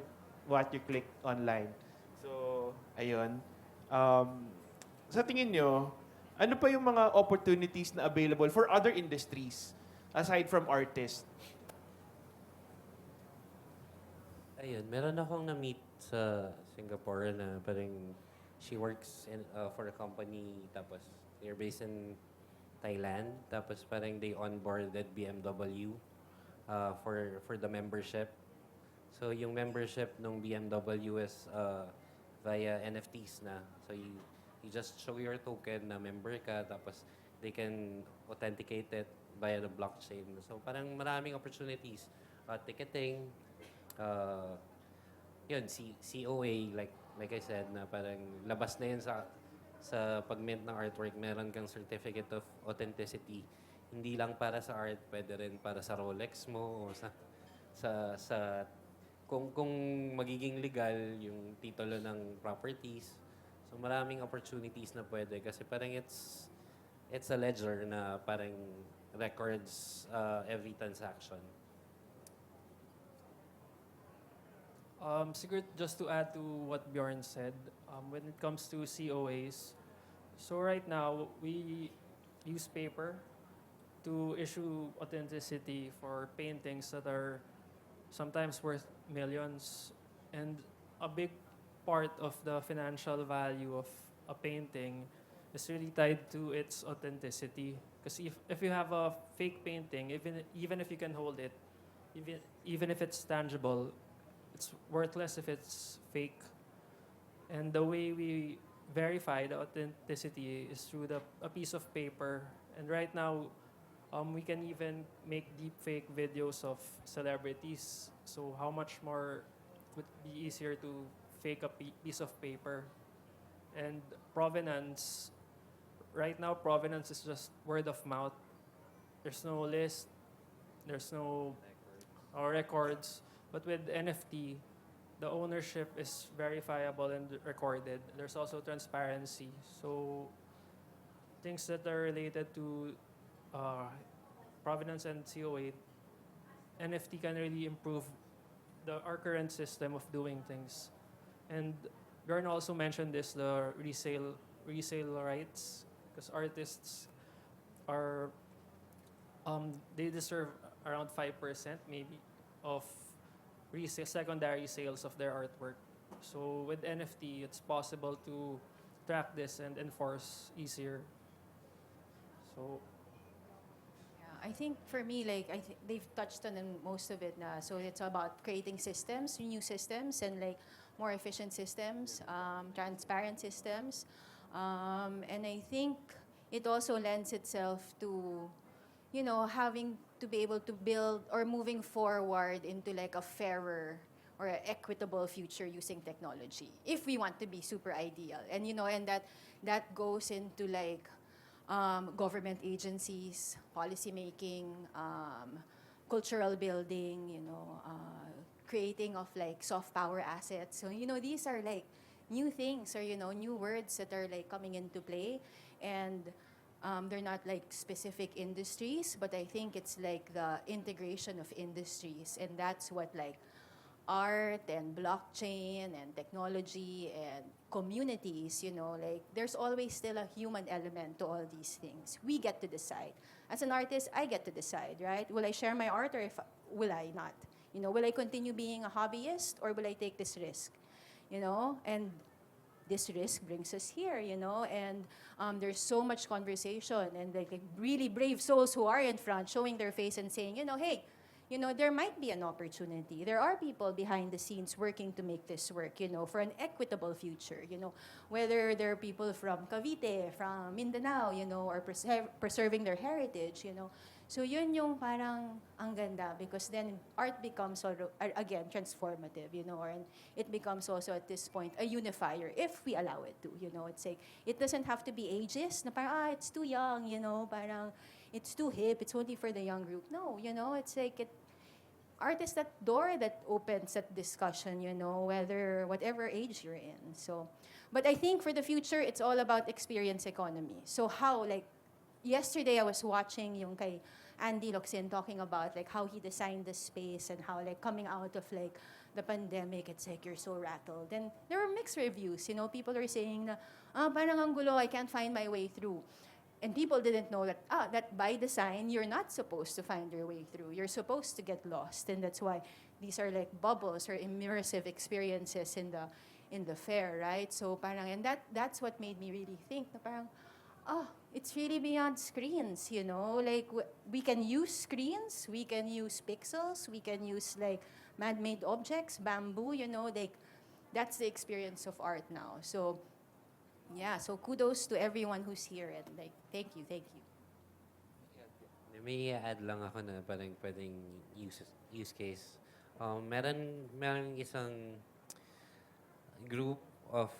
Speaker 1: what you click online. So ayun. Sa tingin nyo, ano pa yung mga opportunities na available for other industries aside from artists?
Speaker 4: Ayun, meron akong na-meet sa Singapore na parang she works for a company, tapos they're based in Thailand, tapos parang they onboarded BMW for the membership. So yung membership ng BMW is via NFTs na. So you just show your token na member ka, tapos they can authenticate it via the blockchain. So parang maraming opportunities. Ticketing, yun, COA, like I said, na parang labas na yun sa pag-mint ng artwork, meron kang certificate of authenticity. Hindi lang para sa art, pwede rin para sa Rolex mo o sa kung magiging legal yung titulo ng properties. So maraming opportunities na pwede kasi parang it's a ledger na parang records every transaction.
Speaker 3: Siguro just to add to what Bjorn said, when it comes to COAs, so right now we use paper to issue authenticity for paintings that are sometimes worth millions. And a big part of the financial value of a painting is really tied to its authenticity. Because if you have a fake painting, even if you can hold it, even if it's tangible, it's worthless if it's fake. And the way we verify the authenticity is through a piece of paper. And right now, we can even make deep fake videos of celebrities. So how much more would be easier to fake a piece of paper? And provenance, right now provenance is just word of mouth. There's no list, there's no records. But with NFT, the ownership is verifiable and recorded. There's also transparency. So things that are related to uh, provenance and COA, NFT can really improve our current system of doing things. And Bjorn also mentioned this, the resale rights, because artists are they deserve around 5% maybe of secondary sales of their artwork. So with NFT, it's possible to track this and enforce easier. So
Speaker 2: Yeah, I think for me, like they've touched on most of it na. So it's about creating systems, new systems, and like more efficient systems, transparent systems, and I think it also lends itself to, having to be able to build or moving forward into like a fairer or a equitable future using technology if we want to be super ideal. And and that goes into like government agencies, policy making, cultural building, creating of like soft power assets. So, these are like new things or, new words that are like coming into play. And they're not like specific industries, but I think it's like the integration of industries. And that's what like art and blockchain and technology and communities, like there's always still a human element to all these things. We get to decide. As an artist, I get to decide, right? Will I share my art or will I not? Will I continue being a hobbyist or will I take this risk? And this risk brings us here, and there's so much conversation and like really brave souls who are in front showing their face and saying, hey, there might be an opportunity. There are people behind the scenes working to make this work, for an equitable future, whether they're people from Cavite, from Mindanao, or preserving their heritage, So yun yung parang ang ganda because then art becomes sort of, again, transformative, and it becomes also at this point a unifier if we allow it to, It's like, it doesn't have to be ageist, na parang, it's too young, parang, it's too hip, it's only for the young group. No, it's like, art is that door that opens that discussion, whatever age you're in. So, but I think for the future, it's all about experience economy. So how, like, yesterday I was watching yung kay Andy Locsin talking about like how he designed the space and how like coming out of like the pandemic, it's like you're so rattled. And there were mixed reviews, people are saying na, parang ang gulo, I can't find my way through. And people didn't know that by design, you're not supposed to find your way through. You're supposed to get lost. And that's why these are like bubbles or immersive experiences in the fair, right? So parang, and that's what made me really think na parang, it's really beyond screens, Like, we can use screens, we can use pixels, we can use, like, man-made objects, bamboo, like, that's the experience of art now. So, yeah, so kudos to everyone who's here and, like, thank you.
Speaker 4: May add lang ako na parang pwedeng use case. Meron isang group of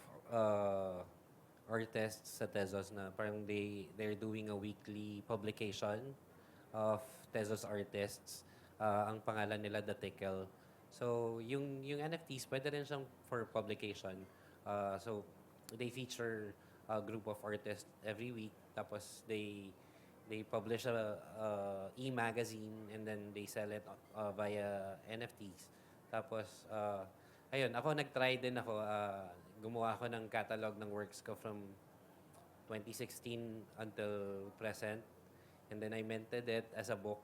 Speaker 4: artists sa Tezos na parang they're doing a weekly publication of Tezos artists. Ang pangalan nila The Tickle. So yung NFTs pwede rin siyang for publication. So they feature a group of artists every week. Tapos they publish a e-magazine and then they sell it via NFTs. Tapos ayun, ako nag-try din ako. Gumawa ako ng catalog ng works ko from 2016 until present. And then I minted it as a book.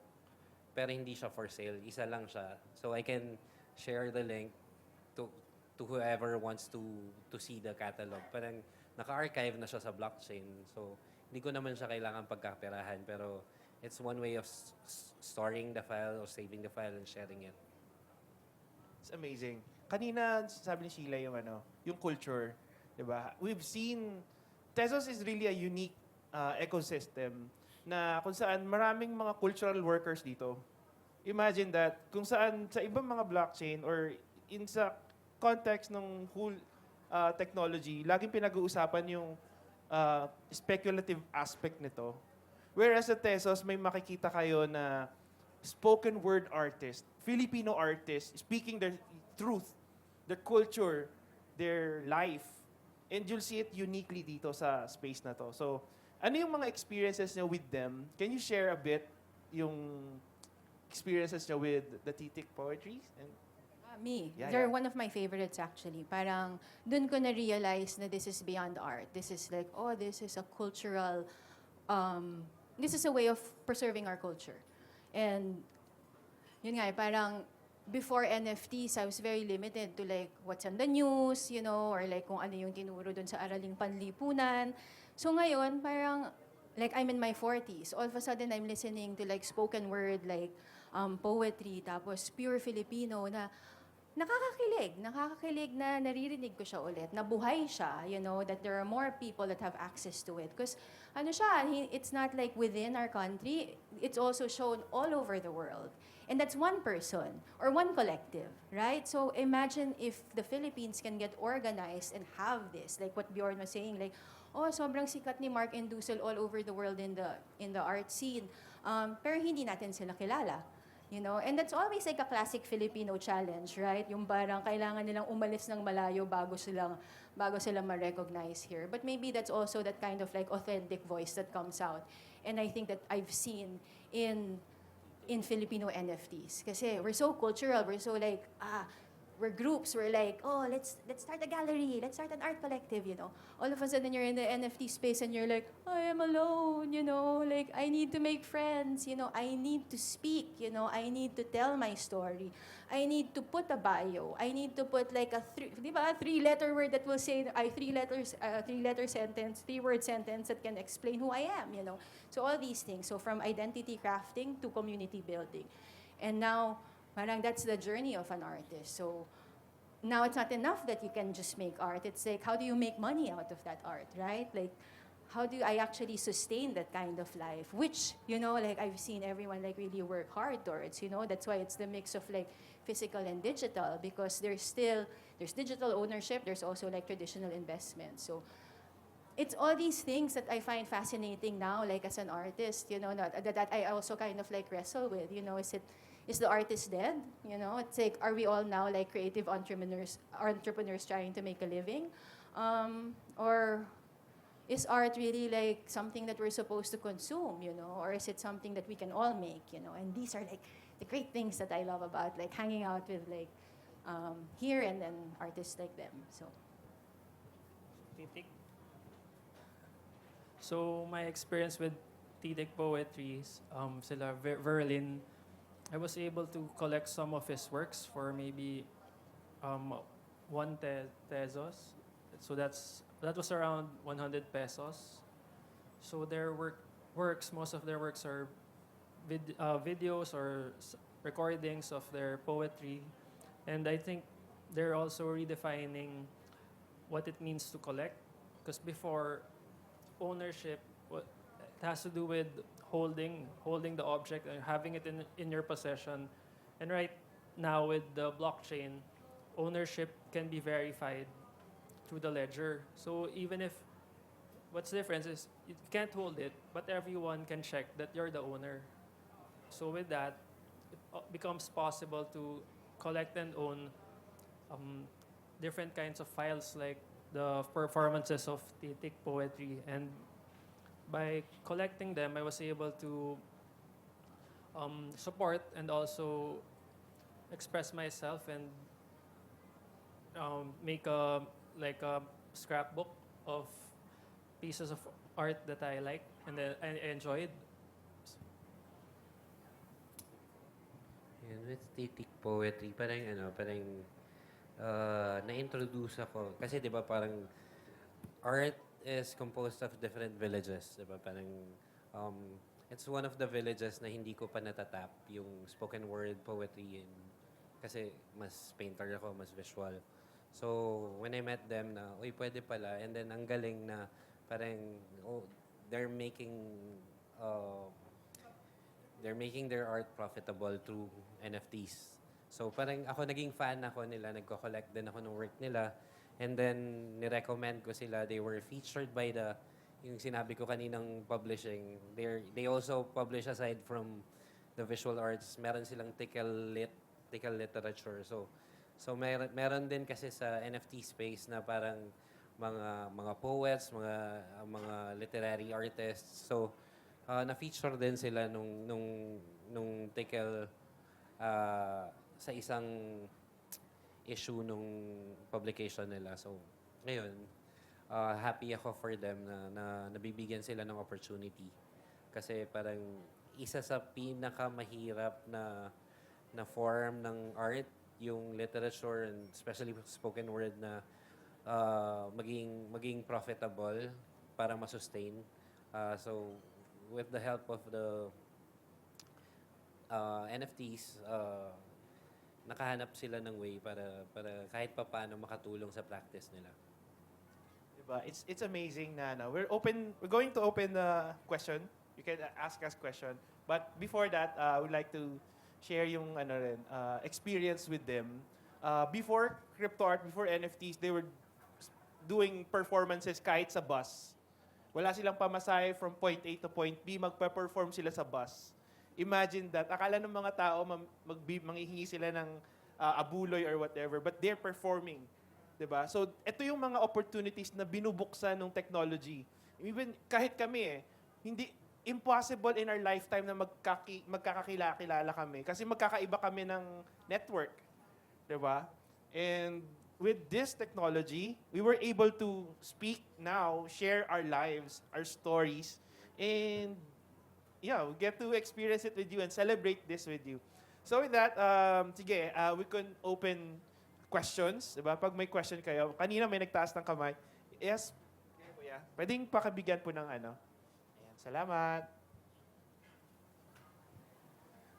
Speaker 4: pero hindi siya for sale. Isa lang siya. So I can share the link to whoever wants to see the catalog. Parang naka-archive na siya sa blockchain. So hindi ko naman siya kailangan pagkaperahan, pero it's one way of storing the file or saving the file and sharing it.
Speaker 1: It's amazing. Kanina, sabi ni Sheila yung yung culture, 'di ba? We've seen Tezos is really a unique ecosystem na kung saan maraming mga cultural workers dito. Imagine that, kung saan sa ibang mga blockchain or sa context ng whole technology, laging pinag-uusapan yung speculative aspect nito. Whereas sa Tezos, may makikita kayo na spoken word artist, Filipino artist, speaking their truth, their culture, their life. And you'll see it uniquely dito sa space na to. So, ano yung mga experiences niyo with them? Can you share a bit yung experiences niyo with the Titik Poetry? And
Speaker 2: Me.
Speaker 1: Yeah,
Speaker 2: They're
Speaker 1: yeah.
Speaker 2: one of my favorites actually. Parang dun ko na-realize na this is beyond art. This is like, oh, this is a cultural, this is a way of preserving our culture. And yun nga, parang before NFTs, I was very limited to like what's on the news, or like kung ano yung tinuro dun sa araling panlipunan. So ngayon, parang like I'm in my 40s. All of a sudden, I'm listening to like spoken word, like poetry, tapos pure Filipino na nakakakilig na naririnig ko siya ulit, nabuhay siya, that there are more people that have access to it. Because it's not like within our country, it's also shown all over the world. And that's one person or one collective, right? So imagine if the Philippines can get organized and have this, like what Bjorn was saying, like, oh, sobrang sikat ni Mark and Dussel all over the world in the art scene. Pero hindi natin sila kilala. And that's always like a classic Filipino challenge, right? Yung parang kailangan nilang umalis ng malayo bago silang ma-recognize here. But maybe that's also that kind of like authentic voice that comes out. And I think that I've seen in Filipino NFTs. Kasi we're so cultural, we're so like, we're groups, we're like, oh, let's start a gallery, let's start an art collective, All of a sudden, you're in the NFT space and you're like, I am alone, like, I need to make friends, I need to speak, I need to tell my story. I need to put a bio. I need to put like a three-letter word that will say, three-letter sentence, three-word sentence that can explain who I am, So all these things. So from identity crafting to community building. And now, parang that's the journey of an artist. So now it's not enough that you can just make art. It's like, how do you make money out of that art, right? Like, how do I actually sustain that kind of life? Which, like I've seen everyone like really work hard towards, That's why it's the mix of like physical and digital, because there's digital ownership, there's also like traditional investment. So it's all these things that I find fascinating now, like as an artist, that I also kind of like wrestle with, is the artist dead? It's like, are we all now like creative entrepreneurs trying to make a living? Or is art really like something that we're supposed to consume, Or is it something that we can all make, And these are like the great things that I love about like hanging out with like here and then artists like them. So.
Speaker 3: Titik. So my experience with Titik Poetries, sila Verlin, I was able to collect some of his works for maybe one Tezos. So that was around 100 pesos. So their works, most of their works are videos or recordings of their poetry. And I think they're also redefining what it means to collect. Because before, ownership, it has to do with holding the object and having it in your possession. And right now with the blockchain, ownership can be verified through the ledger. So even if what's the difference is you can't hold it, but everyone can check that you're the owner. So with that, it becomes possible to collect and own different kinds of files like the performances of Titik Poetry. And by collecting them, I was able to support and also express myself and make a scrapbook of pieces of art that I like and that I enjoyed.
Speaker 4: And with static poetry, parang na-introduce ako. Kasi di ba parang art is composed of different villages. Di ba parang um, it's one of the villages na hindi ko pa natatap, yung spoken word poetry. Kasi mas painter ako, mas visual. So, when I met them na, uy, pwede pala. And then, ang galing na parang, oh, they're making uh, they're making their art profitable through NFTs. So parang ako naging fan ako nila, nagko-collect din ako ng work nila. And then ni-recommend ko sila. They were featured by yung sinabi ko kaninang publishing. They also publish aside from the visual arts. Meron silang tickle literature. So meron din kasi sa NFT space na parang mga poets, mga literary artists. So na-feature din sila nung tickle sa isang issue nung publication nila. So, ngayon, happy ako for them na nabibigyan sila ng opportunity. Kasi parang isa sa pinakamahirap na form ng art, yung literature and especially spoken word na maging profitable para ma-sustain. So, with the help of the NFTs, nakahanap sila ng way para kahit papaano makatulong sa practice nila.
Speaker 1: Diba? It's amazing na we're going to open the question. You can ask us question. But before that, I would like to share yung experience with them. Before crypto art, before NFTs, they were doing performances kahit sa bus. Wala silang pamasahe from point A to point B, magpe-perform sila sa bus. Imagine that. Akala ng mga tao manghihingi sila ng abuloy or whatever, but they're performing. 'Di ba? So, ito yung mga opportunities na binubuksan ng technology. Even kahit kami hindi impossible in our lifetime na magkakakilala kami kasi magkakaiba kami ng network. 'Di ba? And with this technology, we were able to speak now, share our lives, our stories, and yeah, we get to experience it with you and celebrate this with you. So with that, sige, we can open questions. Diba? Pag may question kayo, kanina may nagtaas ng kamay. Yes, kuya. Pwedeng pakabigyan po ng ano. Ayan, salamat.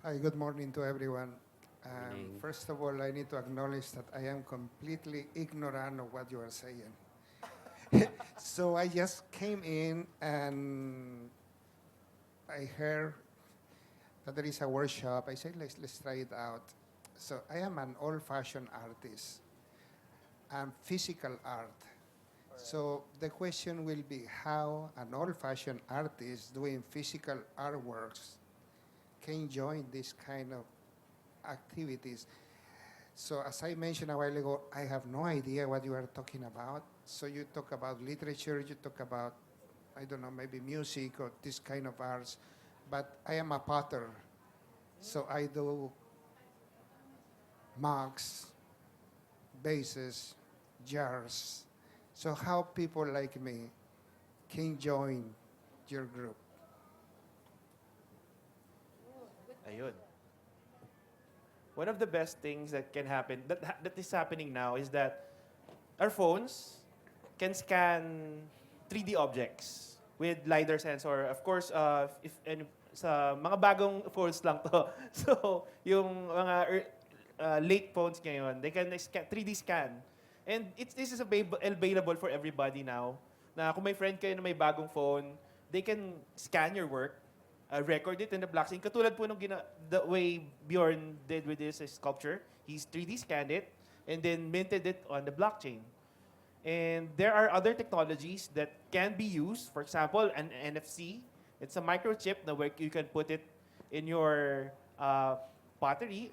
Speaker 5: Hi, good morning to everyone.
Speaker 4: Morning.
Speaker 5: First of all, I need to acknowledge that I am completely ignorant of what you are saying. So I just came in and I heard that there is a workshop. I said, let's try it out. So I am an old-fashioned artist. I'm physical art. So the question will be how an old-fashioned artist doing physical artworks can join this kind of activities. So as I mentioned a while ago, I have no idea what you are talking about. So you talk about literature, you talk about, I don't know, maybe music or this kind of arts. But I am a potter. So I do mugs, vases, jars. So how people like me can join your group?
Speaker 1: Ayun. One of the best things that can happen, that is happening now, is that our phones can scan 3D objects with LiDAR sensor. Of course, sa mga bagong phones lang to. So, yung mga late phones ngayon, they can 3D scan. And this is available for everybody now. Na kung may friend kayo na may bagong phone, they can scan your work, record it in the blockchain. Katulad po the way Bjorn did with this sculpture. He's 3D scanned it and then minted it on the blockchain. And there are other technologies that can be used. For example, an NFC. It's a microchip na where you can put it in your pottery,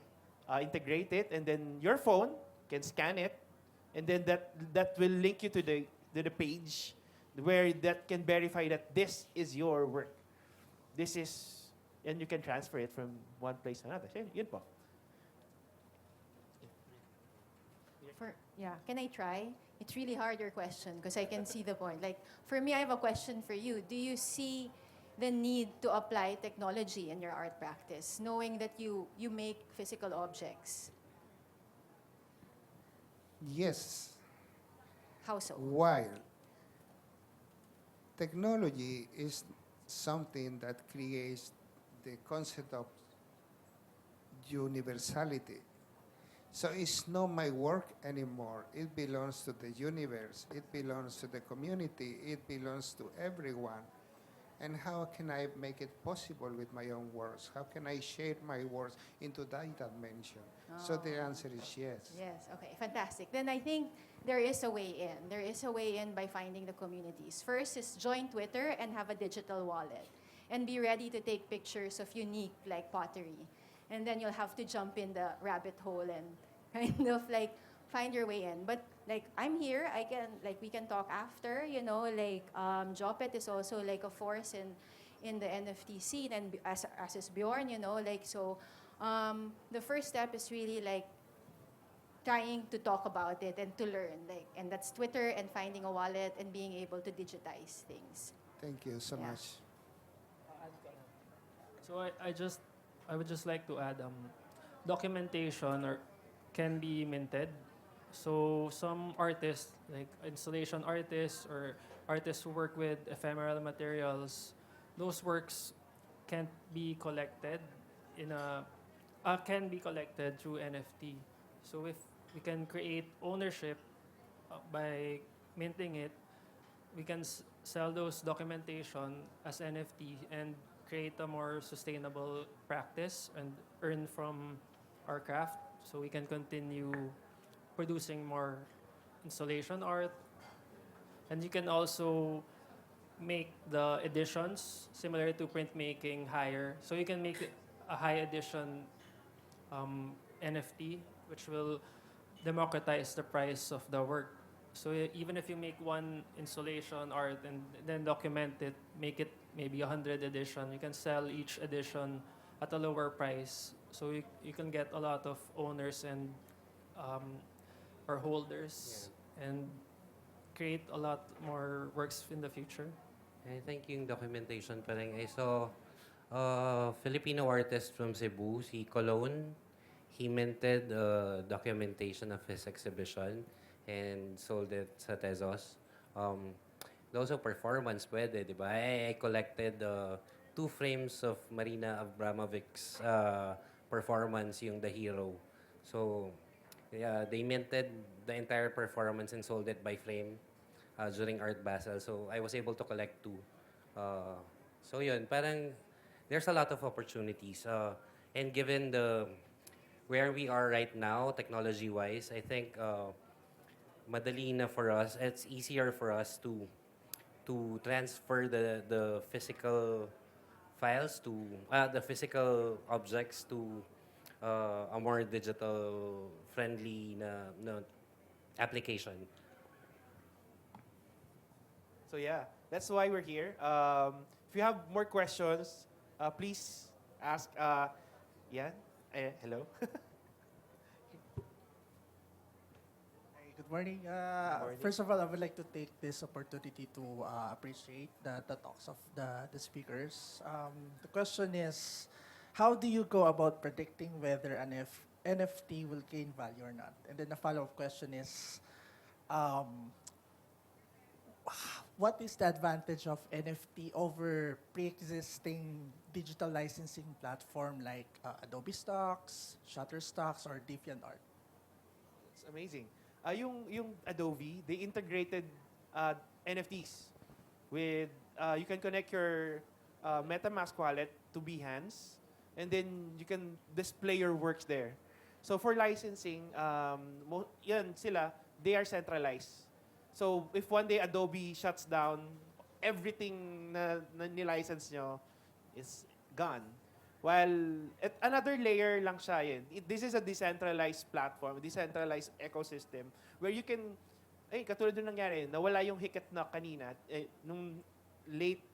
Speaker 1: integrate it, and then your phone can scan it, and then that will link you to the page where that can verify that this is your work. This is, and you can transfer it from one place to another. Yun po.
Speaker 2: Can I try? It's really hard, your question, because I can see the point. Like, for me, I have a question for you. Do you see the need to apply technology in your art practice, knowing that you make physical objects?
Speaker 5: Yes,
Speaker 2: How so?
Speaker 5: while technology is something that creates the concept of universality. So it's not my work anymore. It belongs to the universe. It belongs to the community. It belongs to everyone. And how can I make it possible with my own words? How can I share my words into that dimension? So the answer is yes.
Speaker 2: Yes, okay, fantastic. Then I think there is a way in. There is a way in by finding the communities. First is join Twitter and have a digital wallet. And be ready to take pictures of unique, like pottery. And then you'll have to jump in the rabbit hole and kind of like find your way in. But like I'm here, we can talk after, Jopet is also like a force in the NFT scene, and as is Bjorn, the first step is really like trying to talk about it and to learn, and that's Twitter and finding a wallet and being able to digitize things.
Speaker 5: Thank you so
Speaker 2: Yeah.
Speaker 5: much.
Speaker 3: So I would just like to add documentation or can be minted. So some artists, like installation artists or artists who work with ephemeral materials, those works can't be collected in a can be collected through NFT. So if we can create ownership by minting it, we can sell those documentation as NFT and create a more sustainable practice and earn from our craft so we can continue producing more installation art. And you can also make the editions similar to printmaking higher. So you can make a high edition NFT, which will democratize the price of the work. So even if you make one installation art and then document it, make it maybe 100 edition, you can sell each edition at a lower price. So you can get a lot of owners and or holders and create a lot more works in the future.
Speaker 4: I think yung documentation parang I saw Filipino artist from Cebu, si Cologne. He minted documentation of his exhibition and sold it sa Tezos. Also performance pwede, di ba? I collected 2 frames of Marina Abramovic's performance, yung The Hero. So, yeah, they minted the entire performance and sold it by frame during Art Basel. So, I was able to collect 2. So, yun, parang there's a lot of opportunities. And given where we are right now, technology-wise, I think madali na for us. It's easier for us to transfer the physical files to the physical objects to a more digital friendly na application.
Speaker 1: So yeah, that's why we're here. If you have more questions, please ask. Yan, hello.
Speaker 6: Hi, good morning.
Speaker 1: morning.
Speaker 6: First of all, I would like to take this opportunity to appreciate the talks of the speakers. The question is, how do you go about predicting whether an NFT will gain value or not? And then the follow-up question is, what is the advantage of NFT over pre-existing digital licensing platform like Adobe Stocks, Shutterstocks, or DeviantArt?
Speaker 1: It's amazing. Yung Adobe, they integrated NFTs with, you can connect your MetaMask wallet to Behance, and then you can display your works there. So for licensing, yan sila, they are centralized. So if one day Adobe shuts down, everything na nilicense nyo is gone. While another layer lang siya yun. This is a decentralized platform, decentralized ecosystem where you can, katulad nung nangyari, nawala yung Hiketnock kanina, nung late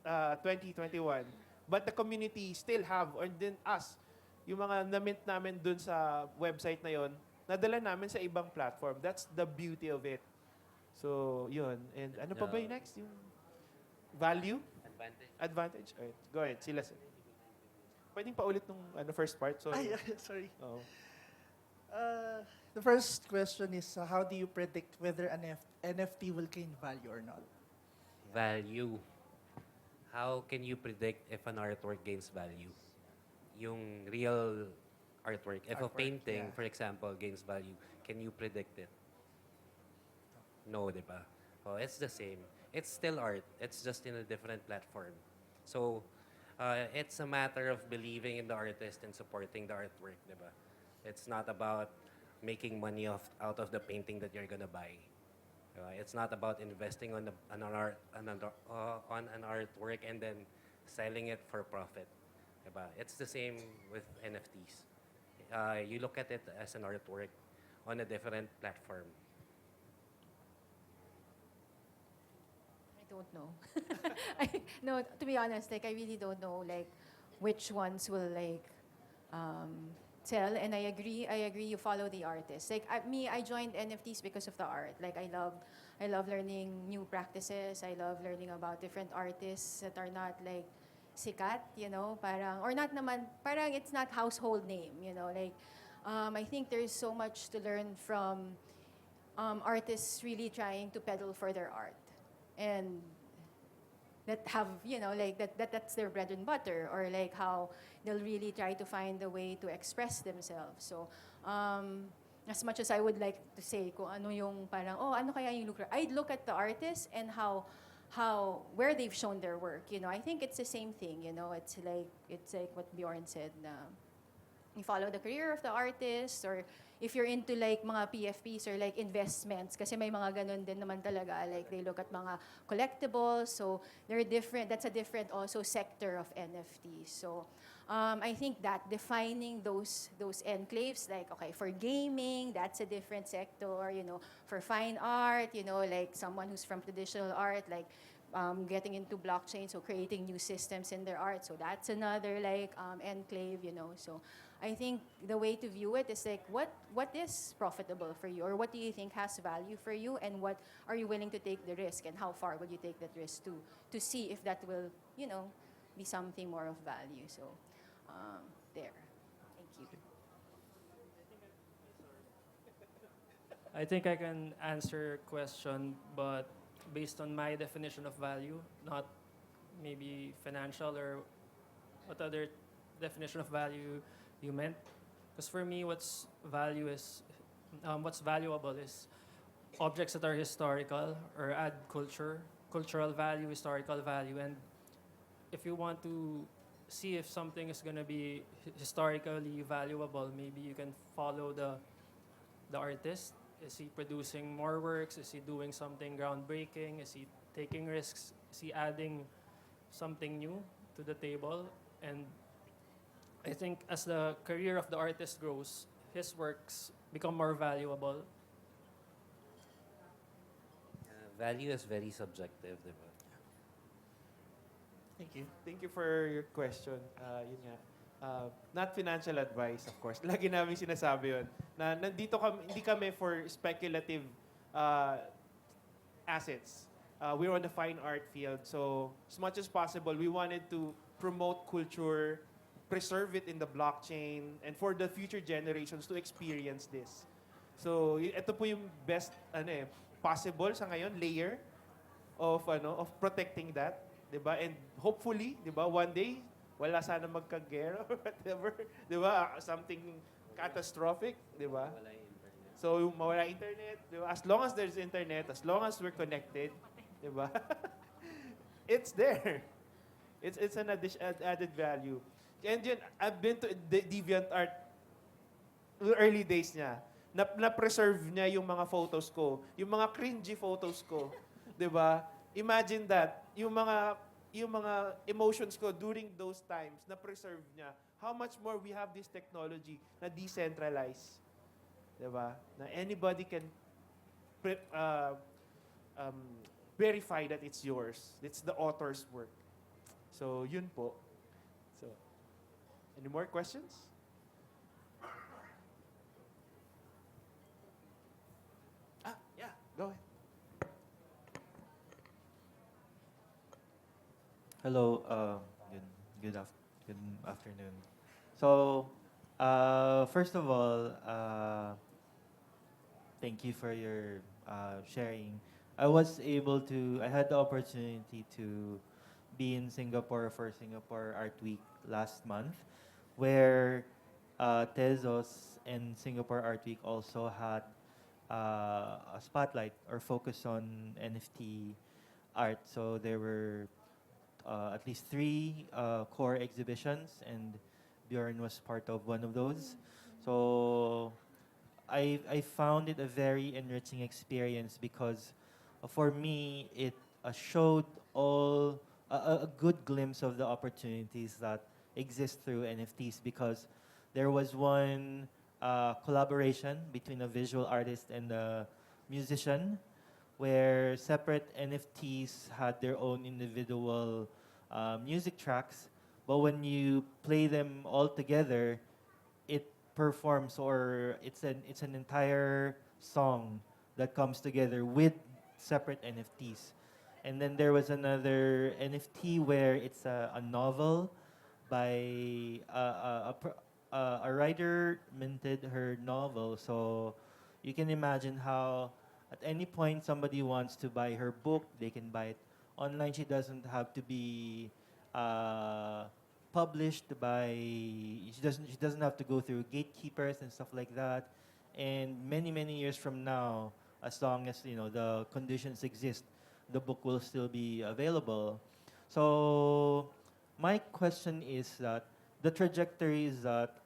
Speaker 1: 2021. But the community still have, or then us, yung mga na-mint namin dun sa website na yon, nadala namin sa ibang platform. That's the beauty of it. So, yun. And ano pa ba yung next? Yung value? Advantage? Alright. Go ahead, sila. Pwedeng paulit nung first part? So,
Speaker 6: Ay, sorry.
Speaker 1: Oo.
Speaker 6: The first question is, how do you predict whether an NFT will gain value or not?
Speaker 4: Value. How can you predict if an artwork gains value? Yung real artwork. If a
Speaker 6: Artwork,
Speaker 4: painting,
Speaker 6: yeah.
Speaker 4: for example, gains value, can you predict it? No, di ba? Oh, it's the same. It's still art. It's just in a different platform. So, it's a matter of believing in the artist and supporting the artwork, di ba? It's not about making money out of the painting that you're gonna buy. It's not about investing on an artwork and then selling it for profit. Diba? It's the same with NFTs. You look at it as an artwork on a different platform.
Speaker 2: I don't know. No, to be honest, like I really don't know like which ones will like sell. And I agree. You follow the artist. Like I joined NFTs because of the art. Like I love learning new practices. I love learning about different artists that are not like sikat, parang or not naman, parang it's not household name, like I think there's so much to learn from artists really trying to peddle for their art and that have like that's their bread and butter, or like how they'll really try to find a way to express themselves. So as much as I would like to say kung ano yung parang ano kaya yung lucre, I'd look at the artist and how where they've shown their work. I think it's the same thing. It's like what Bjorn said na you follow the career of the artist, or if you're into like mga PFPs or like investments, kasi may mga ganun din naman talaga, like they look at mga collectibles, so they're different. That's a different also sector of NFTs. So I think that defining those enclaves, like okay, for gaming, that's a different sector. For fine art, like someone who's from traditional art, like getting into blockchain, so creating new systems in their art. So that's another like enclave. So I think the way to view it is like what is profitable for you, or what do you think has value for you, and what are you willing to take the risk, and how far will you take that risk to see if that will be something more of value. So there. Thank you.
Speaker 3: I think I can answer your question, but based on my definition of value, not maybe financial or what other definition of value you meant. Because for me, what's valuable is objects that are historical or add cultural value, historical value. And if you want to see if something is going to be historically valuable, maybe you can follow the artist. Is he producing more works? Is he doing something groundbreaking? Is he taking risks? Is he adding something new to the table? And I think as the career of the artist grows, his works become more valuable.
Speaker 4: Value is very subjective, diba?
Speaker 6: Thank you.
Speaker 1: Thank you for your question. Yun nga. Not financial advice, of course. Lagi namin sinasabi yun. Na nandito hindi kami for speculative assets. We're on the fine art field. So, as much as possible, we wanted to promote culture, preserve it in the blockchain, and for the future generations to experience this. So, ito po yung best possible sa ngayon layer of protecting that, 'di ba? And hopefully, 'di ba, one day wala sana magkagera or whatever, 'di ba? Something catastrophic, 'di ba? So, mawala internet, 'di ba? As long as there's internet, as long as we're connected, 'di ba? It's there. It's an added value. And yun, I've been to DeviantArt early days niya. Na-preserve niya yung mga photos ko, yung mga cringy photos ko, 'di ba? Imagine that, yung mga emotions ko during those times na preserve niya. How much more we have this technology na decentralized, 'di ba? Na anybody can verify that it's yours. It's the author's work. So, yun po. So, any more questions? Yeah, go ahead.
Speaker 7: Hello, good afternoon. So, first of all, thank you for your sharing. I had the opportunity to be in Singapore for Singapore Art Week last month, where Tezos and Singapore Art Week also had a spotlight or focus on NFT art. So there were at least three core exhibitions, and Bjorn was part of one of those. So I found it a very enriching experience because for me it showed all a good glimpse of the opportunities that exist through NFTs because there was one collaboration between a visual artist and a musician where separate NFTs had their own individual music tracks, but when you play them all together, it performs or it's an entire song that comes together with separate NFTs. And then there was another NFT where it's a novel by a writer minted her novel. So you can imagine how at any point somebody wants to buy her book, they can buy it online. She doesn't have to be uh, published by. She doesn't have to go through gatekeepers and stuff like that. And many years from now, as long as the conditions exist, the book will still be available. So my question is that the trajectory is that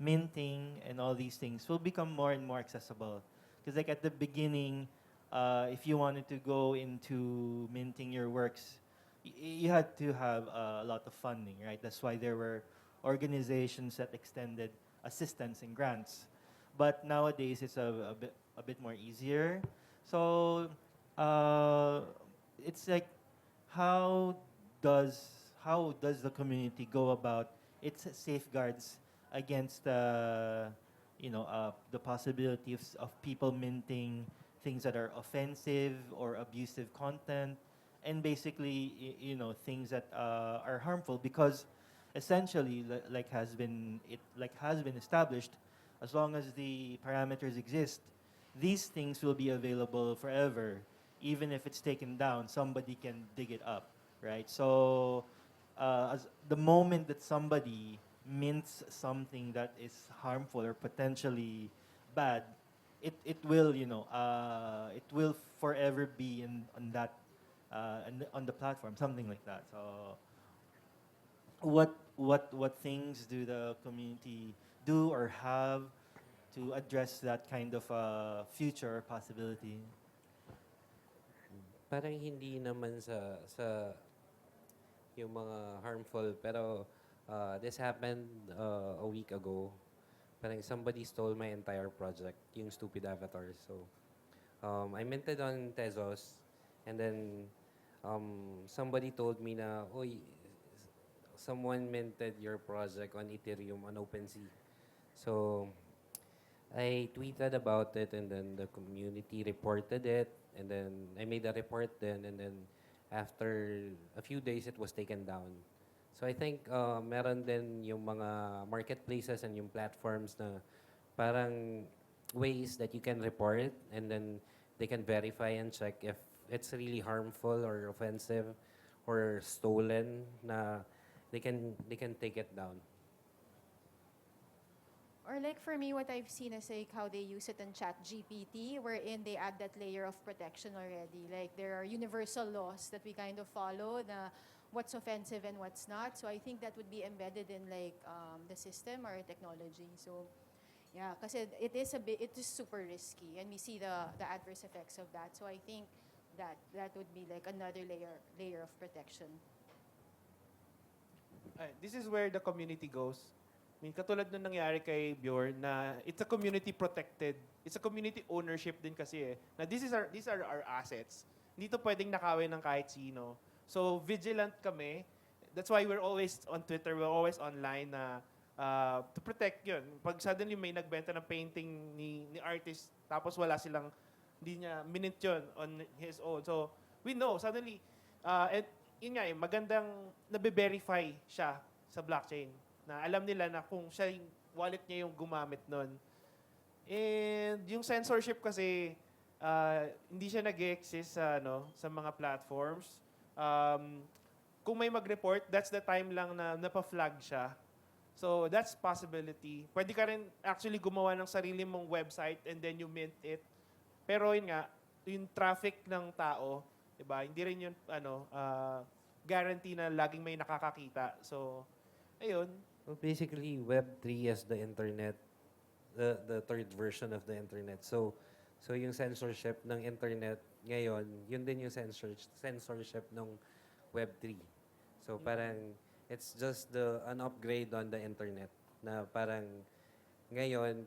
Speaker 7: minting and all these things will become more and more accessible. Because like at the beginning, if you wanted to go into minting your works, you had to have a lot of funding, right? That's why there were organizations that extended assistance and grants. But nowadays, it's a bit more easier. So uh, it's like how does how does the community go about its safeguards against the possibility of people minting things that are offensive or abusive content, and basically things that are harmful, because essentially like has been established, as long as the parameters exist, these things will be available forever. Even if it's taken down, somebody can dig it up, right? So as the moment that somebody mints something that is harmful or potentially bad, it will forever be on that on the platform, something like that. So what things do the community do or have to address that kind of future possibility?
Speaker 4: Parang hindi naman sa yung mga harmful, pero this happened a week ago. Parang somebody stole my entire project, yung stupid avatar. So I minted on Tezos, and then somebody told me na, oy, someone minted your project on Ethereum on OpenSea. So I tweeted about it, and then the community reported it, and then I made a report then, and then after a few days it was taken down. So I think meron din yung mga marketplaces and yung platforms na parang ways that you can report, and then they can verify and check if it's really harmful or offensive or stolen, na they can take it down.
Speaker 2: Or like for me, what I've seen is like how they use it in Chat GPT, wherein they add that layer of protection already. Like there are universal laws that we kind of follow, the what's offensive and what's not. So I think that would be embedded in like the system or technology. So yeah, because it is super risky, and we see the adverse effects of that. So I think that would be like another layer of protection.
Speaker 1: This is where the community goes. I mean, katulad nung nangyari kay Bjorn na it's a community protected, it's a community ownership din kasi eh. Na these are our assets. Hindi to pwedeng nakawin ng kahit sino. So vigilant kami. That's why we're always on Twitter, we're always online na to protect yun. Pag suddenly may nagbenta ng painting ni artist, tapos hindi niya minute yun on his own. So we know, suddenly, and yun nga magandang nabe-verify siya sa blockchain. Na alam nila na kung siya yung wallet niya yung gumamit nun. And yung censorship kasi, hindi siya nag-exist sa, sa mga platforms. Kung may mag-report, that's the time lang na napa-flag siya. So that's possibility. Pwede ka rin actually gumawa ng sarili mong website and then you mint it. Pero yun nga, yung traffic ng tao, 'di ba? Hindi rin yun guarantee na laging may nakakakita. So ayun.
Speaker 4: Well, basically, Web3 is the internet, the third version of the internet. So yung censorship ng internet ngayon, yun din yung censorship ng Web3. So parang it's just an upgrade on the internet na parang ngayon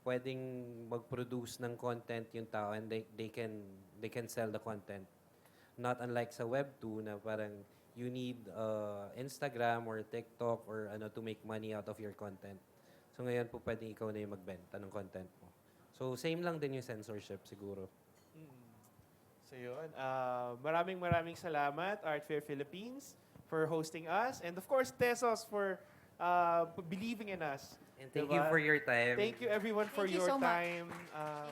Speaker 4: pwedeng mag-produce ng content yung tao and they can sell the content. Not unlike sa Web 2 na parang you need Instagram or TikTok or to make money out of your content. So ngayon po pwedeng ikaw na yung magbenta ng content mo. So same lang din yung censorship siguro.
Speaker 1: So yun, maraming salamat Art Fair Philippines for hosting us, and of course Tezos for believing in us.
Speaker 4: And thank you for your time.
Speaker 1: Thank you everyone for
Speaker 2: Thank you
Speaker 1: your
Speaker 2: so much.
Speaker 1: time.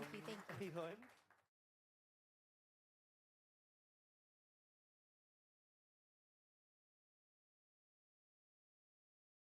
Speaker 2: Thank you.
Speaker 1: Ayun.